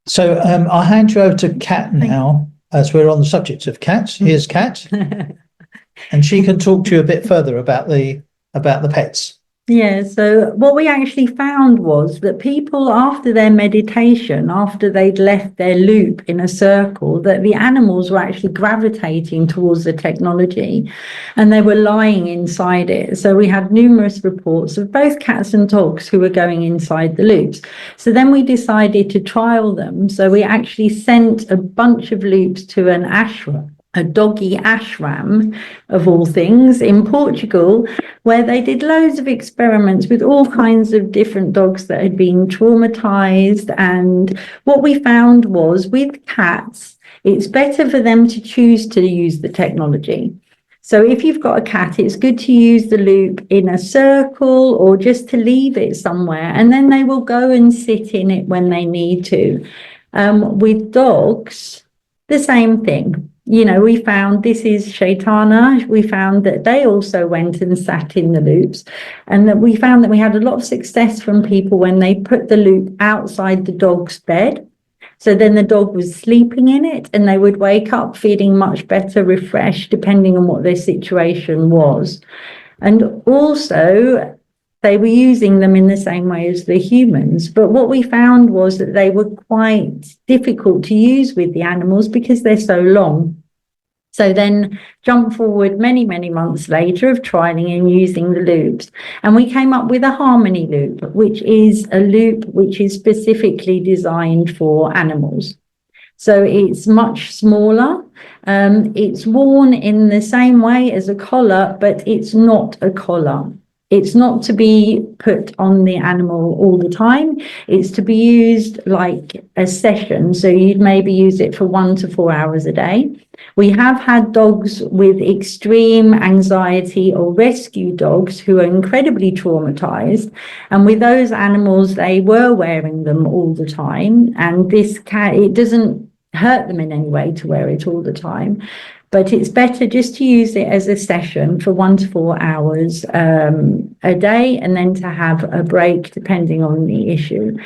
So I'll hand you over to Kat now, as we're on the subject of cats. Here's Kat, and she can talk to you a bit further about the pets. Yeah, so what we actually found was that people, after their meditation, after they'd left their loop in a circle, that the animals were actually gravitating towards the technology, and they were lying inside it. So we had numerous reports of both cats and dogs who were going inside the loops. So then we decided to trial them. So we actually sent a bunch of loops to an ashram, a doggy ashram of all things, in Portugal, where they did loads of experiments with all kinds of different dogs that had been traumatized. And what we found was, with cats, it's better for them to choose to use the technology. So if you've got a cat, it's good to use the loop in a circle, or just to leave it somewhere, and then they will go and sit in it when they need to. With dogs, the same thing. You know, we found, this is Shaitana, we found that they also went and sat in the loops, and that we found that we had a lot of success from people when they put the loop outside the dog's bed. So then the dog was sleeping in it, and they would wake up feeling much better, refreshed, depending on what their situation was. And also, They were using them in the same way as the humans. But what we found was that they were quite difficult to use with the animals because they're so long. So then jump forward many, many months later of trialing and using the loops. And we came up with a harmony loop, which is a loop which is specifically designed for animals. So it's much smaller. It's worn in the same way as a collar, but it's not a collar. It's not to be put on the animal all the time. It's to be used like a session. So you'd maybe use it for 1 to 4 hours a day. We have had dogs with extreme anxiety or rescue dogs who are incredibly traumatized. And with those animals, they were wearing them all the time. And it doesn't hurt them in any way to wear it all the time. But it's better just to use it as a session for 1 to 4 hours a day, and then to have a break depending on the issue.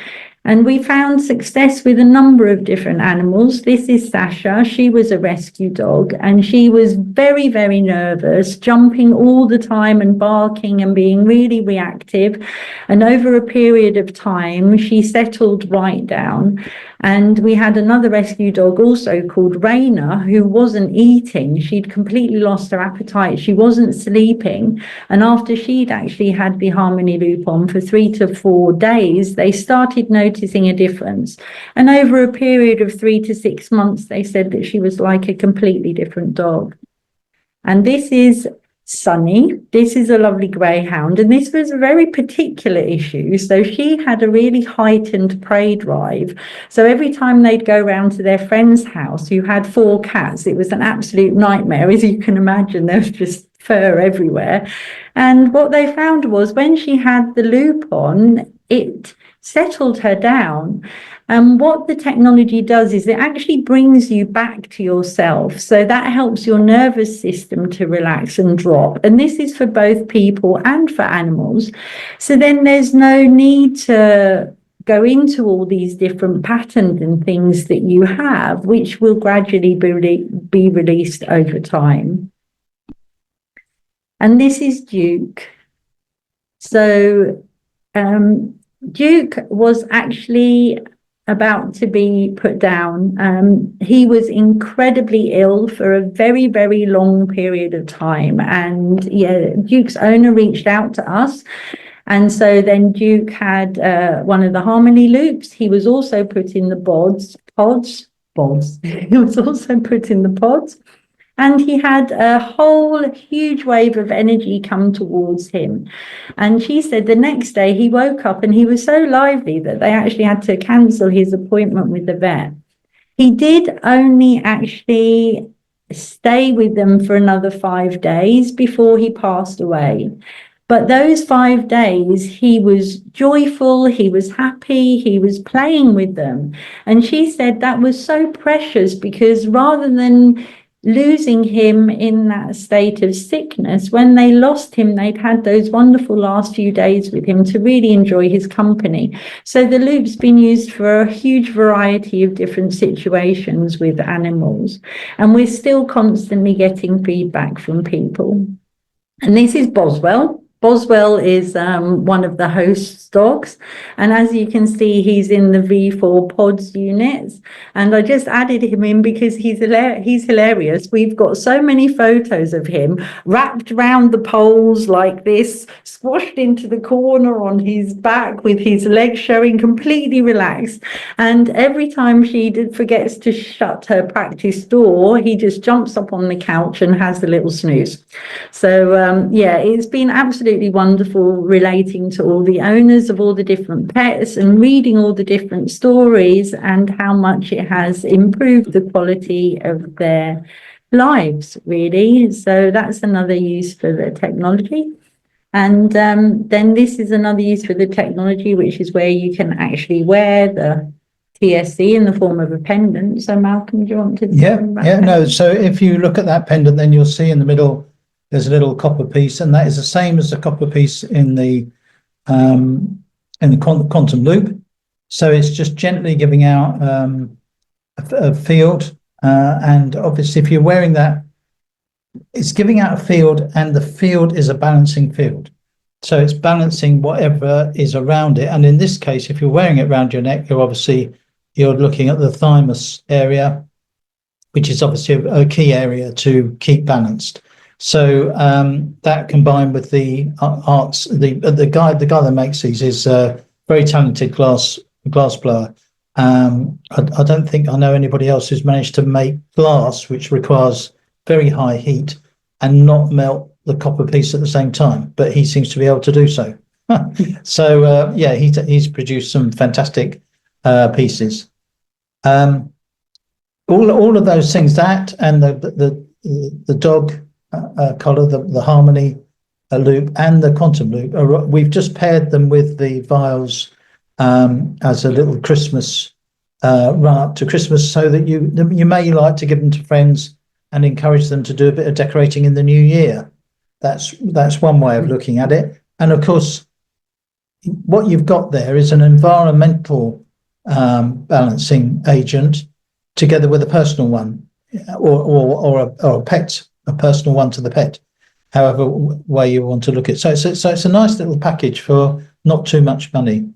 And we found success with a number of different animals. This is Sasha. She was a rescue dog, and she was very, very nervous, jumping all the time and barking and being really reactive. And over a period of time, she settled right down. And we had another rescue dog also called Raina, who wasn't eating. She'd completely lost her appetite. She wasn't sleeping. And after she'd actually had the harmony loop on for 3 to 4 days, they started noticing a difference. And over a period of 3 to 6 months, they said that she was like a completely different dog. And this is Sunny. This is a lovely greyhound, and this was a very particular issue. So she had a really heightened prey drive. So every time they'd go round to their friend's house who had 4 cats, it was an absolute nightmare. As you can imagine, there was just fur everywhere. And what they found was when she had the loop on, it settled her down. And what the technology does is it actually brings you back to yourself. So that helps your nervous system to relax and drop. And this is for both people and for animals. So then there's no need to go into all these different patterns and things that you have, which will gradually be released over time. And this is Duke. So Duke was actually about to be put down. He was incredibly ill for a very, very long period of time. And yeah, Duke's owner reached out to us. And so then Duke had one of the harmony loops. He was also put in the pods. He was also put in the pods. And he had a whole huge wave of energy come towards him. And she said the next day he woke up and he was so lively that they actually had to cancel his appointment with the vet. He did only actually stay with them for another 5 days before he passed away. But those 5 days, he was joyful, he was happy, he was playing with them. And she said that was so precious because rather than losing him in that state of sickness, when they lost him, they'd had those wonderful last few days with him to really enjoy his company. So the loop's been used for a huge variety of different situations with animals. And we're still constantly getting feedback from people. And this is Boswell. Boswell is one of the host dogs. And as you can see, he's in the V4 pods units. And I just added him in because he's hilarious. We've got so many photos of him wrapped around the poles like this, squashed into the corner on his back with his legs showing, completely relaxed. And every time she forgets to shut her practice door, he just jumps up on the couch and has a little snooze. So yeah, it's been absolutely wonderful relating to all the owners of all the different pets and reading all the different stories and how much it has improved the quality of their lives, really. So that's another use for the technology. And then this is another use for the technology, which is where you can actually wear the TSC in the form of a pendant. So Malcolm, do you want to? No. So if you look at that pendant, then you'll see in the middle there's a little copper piece, and that is the same as the copper piece in the quantum loop. So it's just gently giving out a field, and obviously if you're wearing that, it's giving out a field, and the field is a balancing field. So it's balancing whatever is around it. And in this case, if you're wearing it around your neck, you're looking at the thymus area, which is obviously a key area to keep balanced. So that combined with the arts, the guy that makes these is a very talented glass blower. I don't think I know anybody else who's managed to make glass which requires very high heat and not melt the copper piece at the same time, but he seems to be able to do so. So yeah, he's produced some fantastic pieces. All of those things, that and the dog collar, the harmony loop, and the quantum loop, we've just paired them with the vials as a little Christmas run up to Christmas, so that you may like to give them to friends and encourage them to do a bit of decorating in the new year. That's one way of looking at it. And of course, what you've got there is an environmental balancing agent together with a personal one, or a personal one to the pet, however way you want to look at it. So it's a nice little package for not too much money.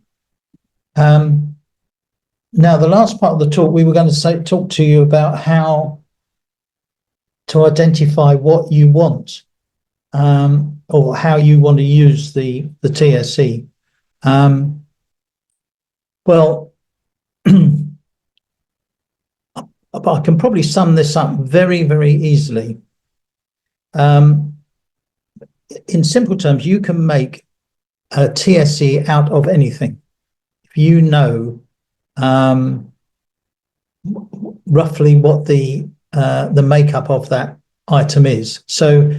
Now, the last part of the talk, we were going to talk to you about how to identify what you want, or how you want to use the TSE. Well, I can probably sum this up very, very easily. In simple terms, you can make a TSE out of anything if you know roughly what the makeup of that item is. So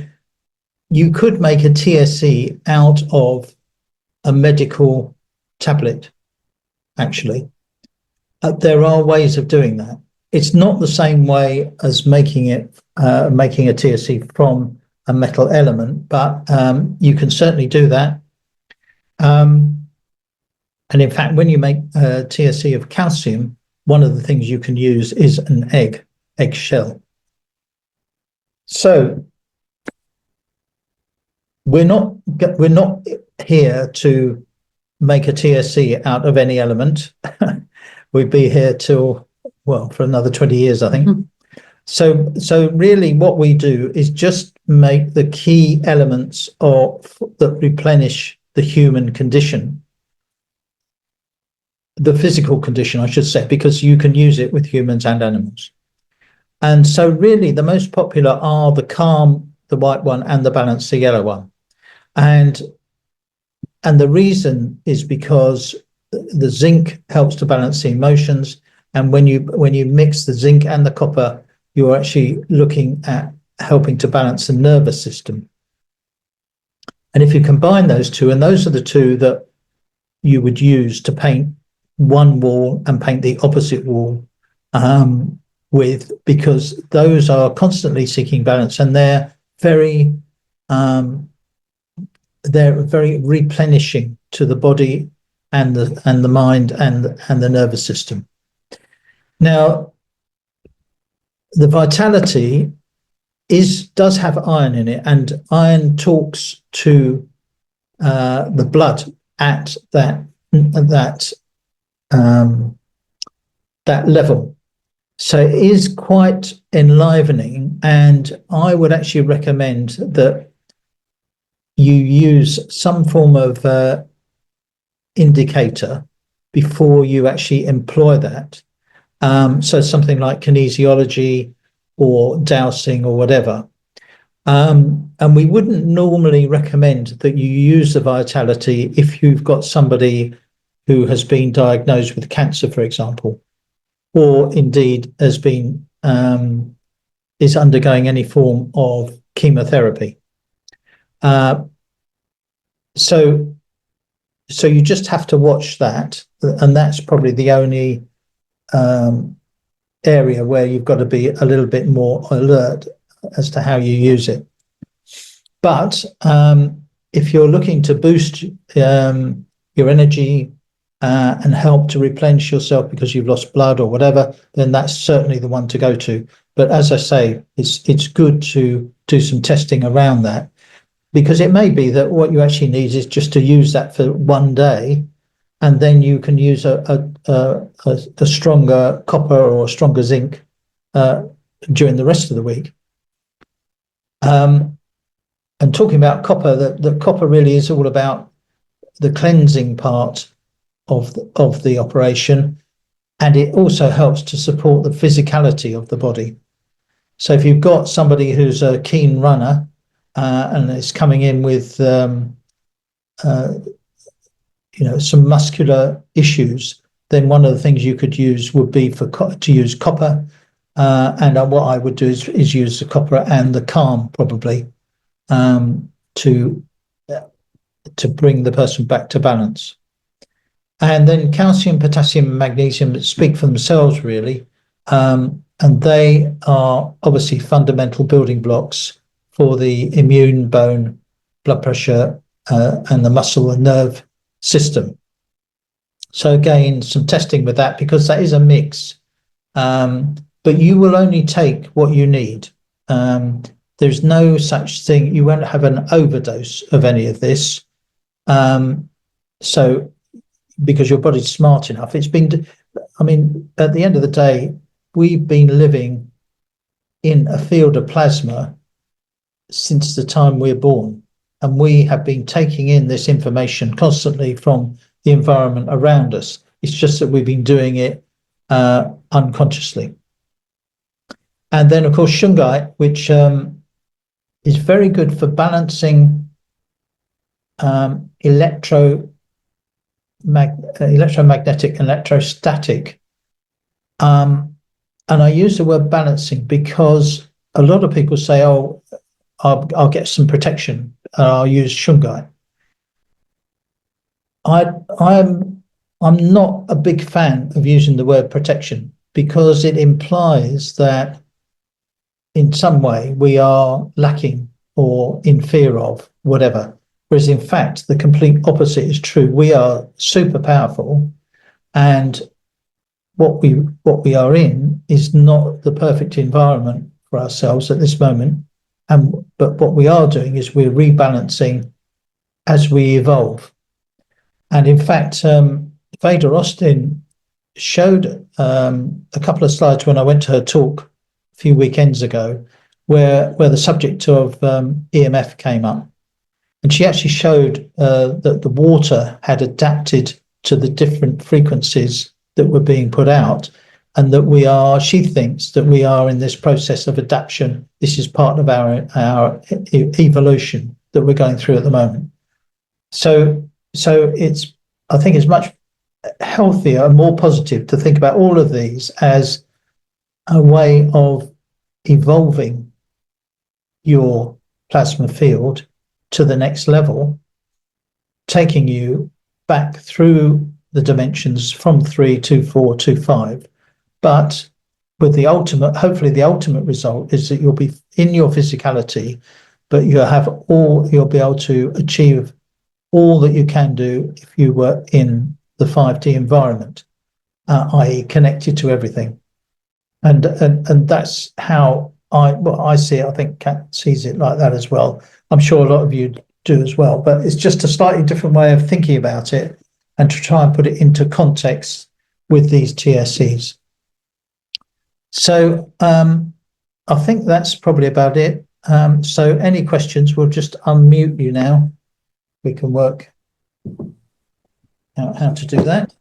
you could make a TSE out of a medical tablet, actually. There are ways of doing that. It's not the same way as making a TSE from a metal element, but you can certainly do that. And in fact, when you make a TSE of calcium, one of the things you can use is an egg shell. So we're not here to make a TSE out of any element. We'd be here till, well, for another 20 years, I think. Mm-hmm. So really what we do is just make the key elements that replenish the human condition, the physical condition, I should say, because you can use it with humans and animals. And so really the most popular are the calm, the white one, and the balance, the yellow one. And the reason is because the zinc helps to balance the emotions. And when you mix the zinc and the copper, you're actually looking at helping to balance the nervous system. And if you combine those two, and those are the two that you would use to paint one wall and paint the opposite wall with, because those are constantly seeking balance, and they're very replenishing to the body and the mind and the nervous system. Now, the vitality does have iron in it, and iron talks to the blood at that level. So it is quite enlivening, and I would actually recommend that you use some form of indicator before you actually employ that. So something like kinesiology or dowsing or whatever. And we wouldn't normally recommend that you use the vitality if you've got somebody who has been diagnosed with cancer, for example, or indeed is undergoing any form of chemotherapy. So you just have to watch that, and that's probably the only area where you've got to be a little bit more alert as to how you use it. But if you're looking to boost your energy and help to replenish yourself because you've lost blood or whatever, then that's certainly the one to go to. But as I say, it's good to do some testing around that, because it may be that what you actually need is just to use that for one day, and then you can use a stronger copper or a stronger zinc during the rest of the week. And talking about copper, the copper really is all about the cleansing part of the operation, and it also helps to support the physicality of the body. So if you've got somebody who's a keen runner and is coming in with some muscular issues, then one of the things you could use would be to use copper. And what I would do is use the copper and the calm probably to bring the person back to balance. And then calcium, potassium, and magnesium speak for themselves, really. And they are obviously fundamental building blocks for the immune, bone, blood pressure, and the muscle and nerve system. So again, some testing with that, because that is a mix. But you will only take what you need. There's no such thing. You won't have an overdose of any of this. So because your body's smart enough, at the end of the day, we've been living in a field of plasma since the time we're born, and we have been taking in this information constantly from the environment around us. It's just that we've been doing it unconsciously. And then, of course, shungite, which is very good for balancing electromagnetic and electrostatic. And I use the word balancing because a lot of people say, oh, I'll get some protection and I'll use shungite. I'm not a big fan of using the word protection because it implies that in some way we are lacking or in fear of whatever. Whereas in fact, the complete opposite is true. We are super powerful, and what we are in is not the perfect environment for ourselves at this moment. But what we are doing is we're rebalancing as we evolve. And in fact, Veda Austin showed a couple of slides when I went to her talk a few weekends ago, where the subject of EMF came up. And she actually showed that the water had adapted to the different frequencies that were being put out, and that she thinks that we are in this process of adaptation. This is part of our evolution that we're going through at the moment. So I think it's much healthier and more positive to think about all of these as a way of evolving your plasma field to the next level, taking you back through the dimensions from 3 to 4 to 5. But with hopefully the ultimate result is that you'll be in your physicality, but you'll be able to achieve all that you can do if you were in the 5D environment, i.e. connected to everything. And that's how I see it. I think Kat sees it like that as well. I'm sure a lot of you do as well, but it's just a slightly different way of thinking about it and to try and put it into context with these TSCs. So I think that's probably about it. So any questions, we'll just unmute you now. We can work out how to do that.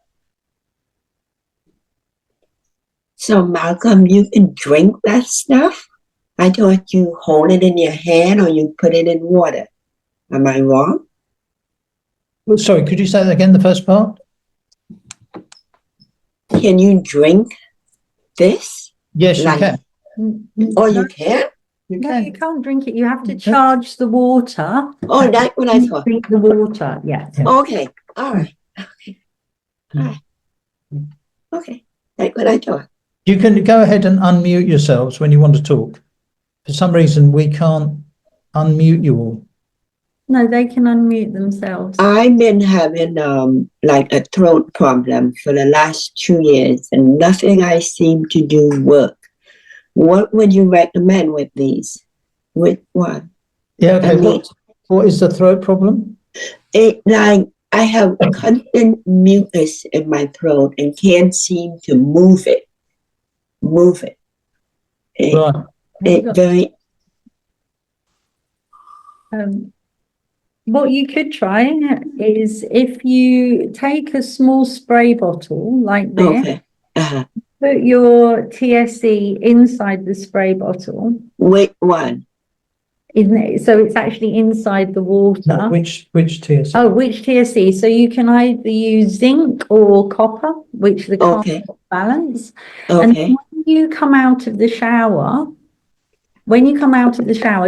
So Malcolm, you can drink that stuff? I thought you hold it in your hand or you put it in water. Am I wrong? Well, sorry, could you say that again, the first part? Can you drink this? Yes, you can. Oh, you can? No, you can't drink it. You have to charge the water. Oh, that's what I thought. Drink the water, yeah. Okay, all right. Okay, all right. Okay, that's what I thought. You can go ahead and unmute yourselves when you want to talk. For some reason, we can't unmute you all. No, they can unmute themselves. I've been having like a throat problem for the last 2 years, and nothing I seem to do work. What would you recommend with these? With what? Yeah, okay. What is the throat problem? It like I have constant mucus in my throat and can't seem to move it. Move it. Right. It very. What you could try is if you take a small spray bottle like this, Okay. Uh-huh. put your TSE inside the spray bottle. Which one? Isn't it? So it's actually inside the water. No, which TSE? Oh, which TSE? So you can either use zinc or copper, which the Okay. balance. And Okay. when you come out of the shower,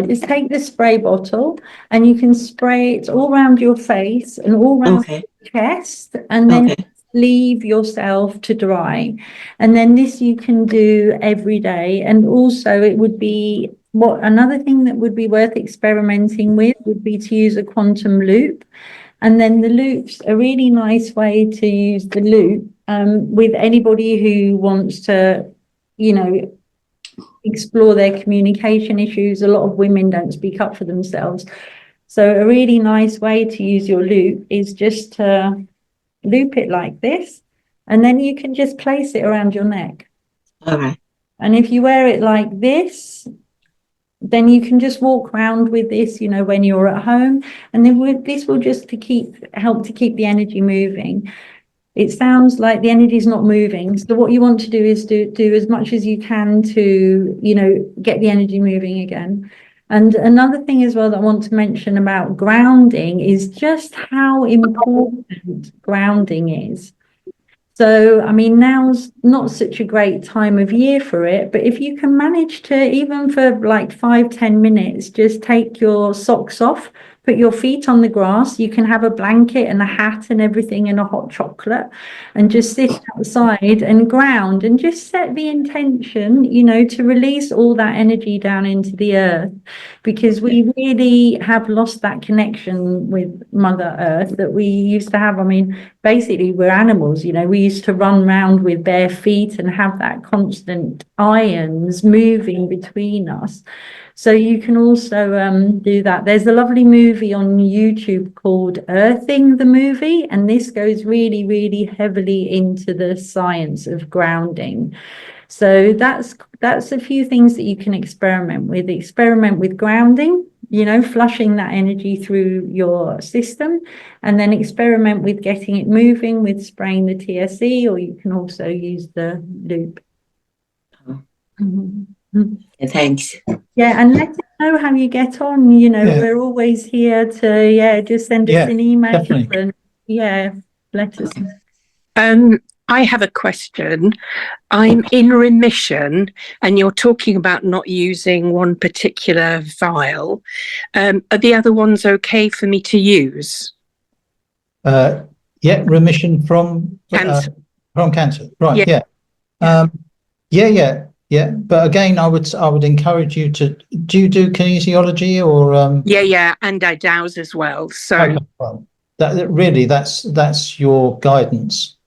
just take the spray bottle and you can spray it all around your face and all around Okay. your chest, and then Okay. leave yourself to dry. And then this you can do every day. And also it would be another thing that would be worth experimenting with would be to use a quantum loop. And then the loop's a really nice way to use the loop with anybody who wants to, explore their communication issues. A lot of women don't speak up for themselves. So a really nice way to use your loop is just to loop it like this, and then you can just place it around your neck. All right. And if you wear it like this, then you can just walk around with this, when you're at home, and then this will just help to keep the energy moving. It sounds like the energy is not moving. So what you want to do is do as much as you can to, get the energy moving again. And another thing as well that I want to mention about grounding is just how important grounding is. So, I mean, now's not such a great time of year for it, but if you can manage to, even for like 5-10 minutes, just take your socks off, put your feet on the grass, you can have a blanket and a hat and everything and a hot chocolate, and just sit outside and ground and just set the intention, to release all that energy down into the earth, because we really have lost that connection with Mother Earth that we used to have. I mean, basically we're animals, we used to run around with bare feet and have that constant ions moving between us. So you can also do that. There's a lovely movie on YouTube called Earthing the Movie, and this goes really, really heavily into the science of grounding. So that's a few things that you can experiment with. Experiment with grounding, flushing that energy through your system, and then experiment with getting it moving with spraying the TSE, or you can also use the loop. Thanks. Yeah, and let us know how you get on. We're always here to, just send us an email. Definitely. And let us know. I have a question. I'm in remission, and you're talking about not using one particular vial. Are the other ones okay for me to use? Remission from Cancer. From cancer. Right. Yeah. Yeah. But again, I would encourage you to. Do you do kinesiology or? Yeah, and I dowse as well. So okay, well, that's your guidance,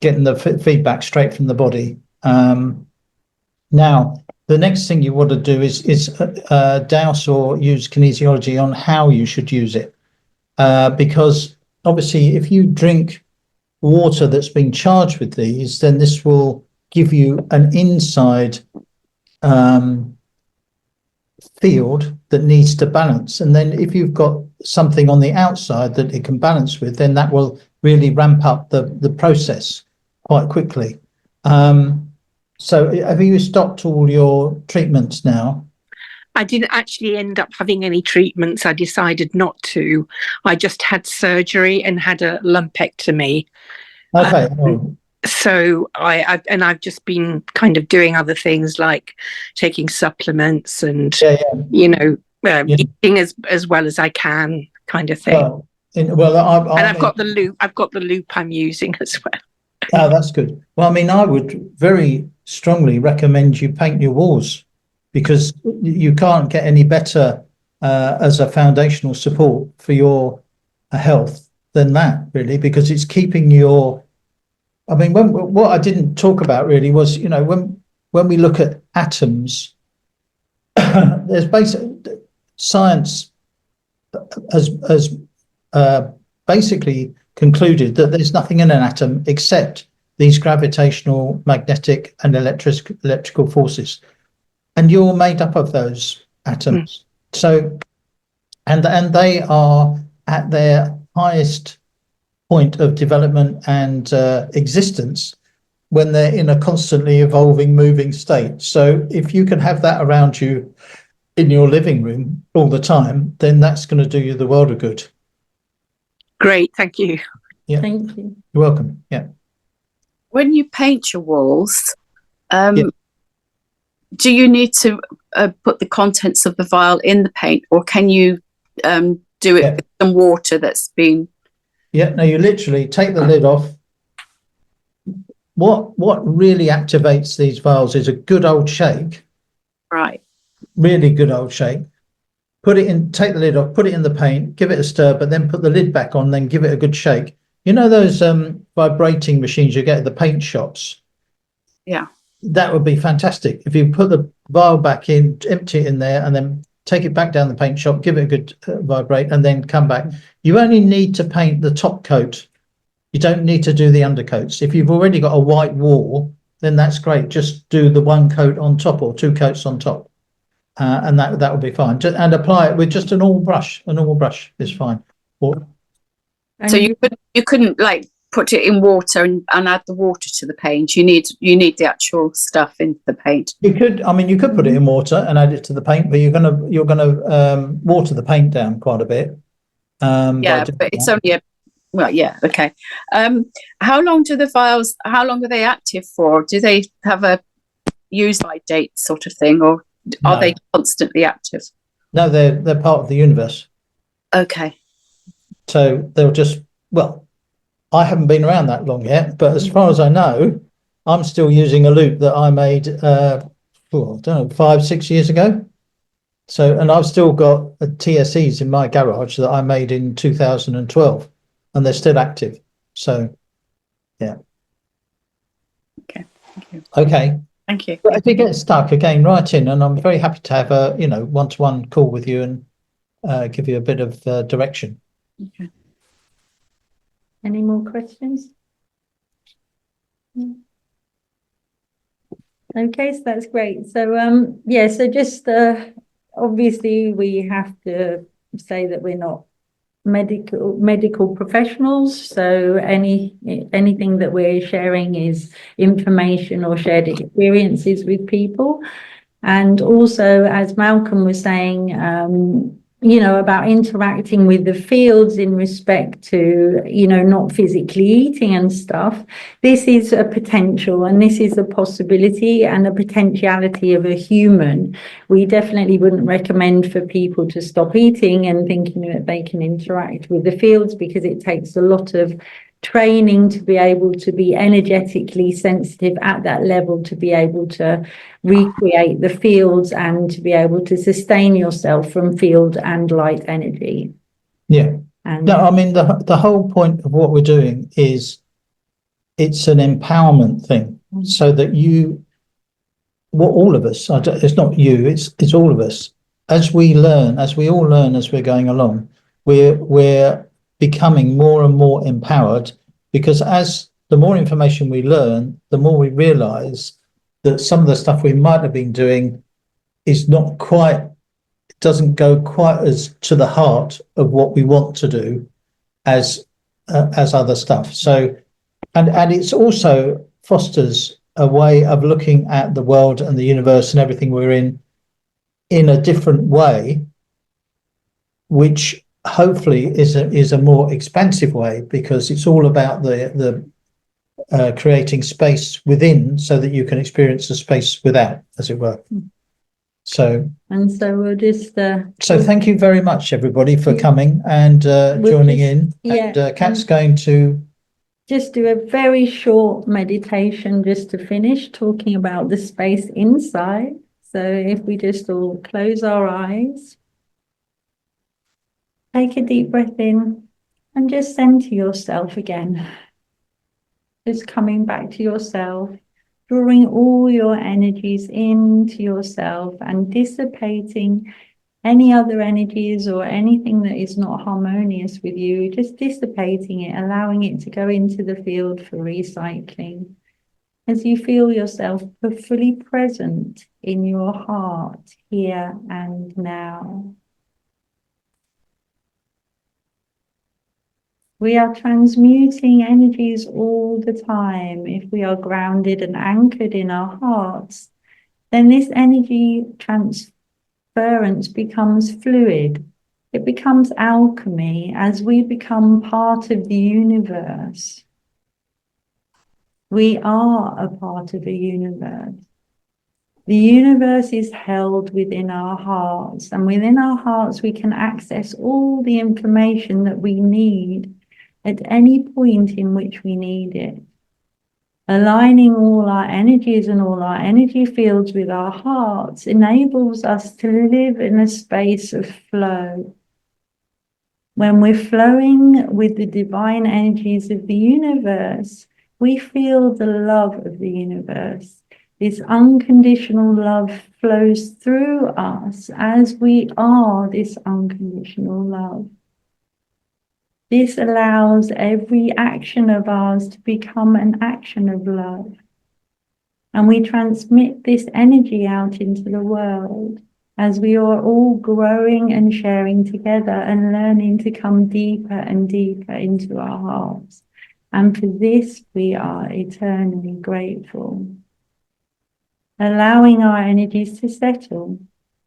getting the feedback straight from the body. Now, the next thing you want to do is dowse or use kinesiology on how you should use it, because obviously, if you drink water that's been charged with these, then this will give you an inside field that needs to balance. And then if you've got something on the outside that it can balance with, then that will really ramp up the process quite quickly. So have you stopped all your treatments now? I didn't actually end up having any treatments. I decided not to. I just had surgery and had a lumpectomy. Okay. So I've just been kind of doing other things like taking supplements and eating as well as I can, kind of thing. I've got the loop. I've got the loop I'm using as well. Oh, that's good. Well, I mean, I would very strongly recommend you paint your walls, because you can't get any better as a foundational support for your health than that, really, because it's keeping your. I mean, what I didn't talk about really was, when we look at atoms, there's basic science has basically concluded that there's nothing in an atom except these gravitational, magnetic, and electrical forces, and you're made up of those atoms. So, and they are at their highest point of development and existence when they're in a constantly evolving, moving state. So, if you can have that around you in your living room all the time, then that's going to do you the world of good. Great, thank you. Yeah, Thank you. you're welcome. Yeah. When you paint your walls, do you need to put the contents of the vial in the paint, or can you do it with some water that's been? Yeah, no, you literally take the lid off. What really activates these vials is a good old shake. Right. Really good old shake. Put it in, take the lid off, put it in the paint, give it a stir, but then put the lid back on, then give it a good shake. You know those vibrating machines you get at the paint shops? Yeah. That would be fantastic. If you put the vial back in, empty it in there, and then take it back down the paint shop, give it a good vibrate, and then come back. You only need to paint the top coat. You don't need to do the undercoats. If you've already got a white wall, then that's great. Just do the one coat on top or two coats on top. And that will be fine. And apply it with just a normal brush. A normal brush is fine. So you couldn't like put it in water and add the water to the paint. You need the actual stuff into the paint. You could, I mean, you could put it in water and add it to the paint, but you're gonna water the paint down quite a bit. Yeah, but it's only okay. How long are they active for? Do they have a use by date sort of thing, or are they constantly active? No, they're part of the universe. Okay. So they'll just, well, I haven't been around that long yet, but as far as I know, I'm still using a loop that I made, I don't know, 5-6 years ago. So, and I've still got TSEs in my garage that I made in 2012, and they're still active. So, yeah. Okay. Thank you. Okay. Thank you. But if you get stuck, again, write in, and I'm very happy to have a one-to-one call with you and give you a bit of direction. Okay. Any more questions? Okay, so that's great. So so just obviously we have to say that we're not medical professionals, so anything that we're sharing is information or shared experiences with people. And also, as Malcolm was saying, about interacting with the fields in respect to, not physically eating and stuff. This is a potential, and this is a possibility and a potentiality of a human. We definitely wouldn't recommend for people to stop eating and thinking that they can interact with the fields, because it takes a lot of training to be able to be energetically sensitive at that level, to be able to recreate the fields and to be able to sustain yourself from field and light energy. Yeah. And no, I mean, the whole point of what we're doing is it's an empowerment thing, so that all of us, it's not you, it's all of us. As we all learn as we're going along, we're becoming more and more empowered, because as the more information we learn, the more we realize that some of the stuff we might have been doing is not quite, doesn't go quite as to the heart of what we want to do as other stuff. So, and it's also fosters a way of looking at the world and the universe and everything we're in a different way, which hopefully is a more expansive way, because it's all about the creating space within so that you can experience the space without, as it were. So we'll just so thank you very much, everybody, for coming and joining in. Yeah, and Kat's going to just do a very short meditation just to finish talking about the space inside. So if we just all close our eyes, take a deep breath in, and just center yourself again. Just coming back to yourself, drawing all your energies into yourself and dissipating any other energies or anything that is not harmonious with you, just dissipating it, allowing it to go into the field for recycling. As you feel yourself fully present in your heart here and now. We are transmuting energies all the time. If we are grounded and anchored in our hearts, then this energy transference becomes fluid. It becomes alchemy as we become part of the universe. We are a part of the universe. The universe is held within our hearts, and within our hearts we can access all the information that we need at any point in which we need it. Aligning all our energies and all our energy fields with our hearts enables us to live in a space of flow. When we're flowing with the divine energies of the universe, we feel the love of the universe. This unconditional love flows through us as we are this unconditional love. This allows every action of ours to become an action of love. And we transmit this energy out into the world as we are all growing and sharing together and learning to come deeper and deeper into our hearts. And for this, we are eternally grateful. Allowing our energies to settle,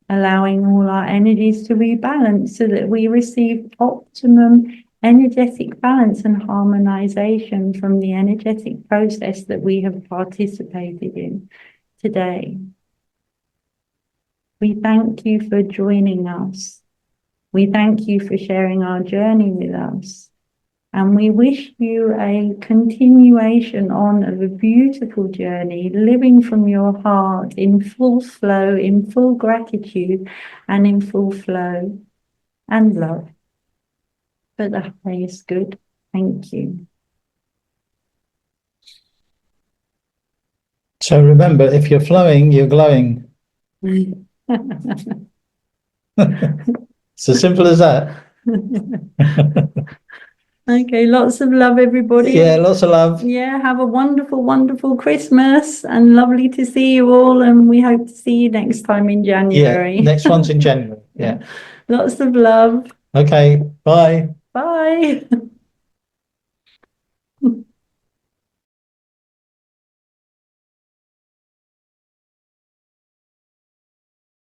allowing all our energies to rebalance so that we receive optimum energetic balance and harmonization from the energetic process that we have participated in today. We thank you for joining us. We thank you for sharing our journey with us. And we wish you a continuation on of a beautiful journey, living from your heart in full flow, in full gratitude, and in full flow and love for the highest good. Thank you. So remember, if you're flowing, you're glowing. It's as simple as that. Okay, lots of love, everybody. Yeah, lots of love. Yeah, have a wonderful, wonderful Christmas and lovely to see you all. And we hope to see you next time in January. Yeah, next one's in January. Yeah. Lots of love. Okay, bye. Bye.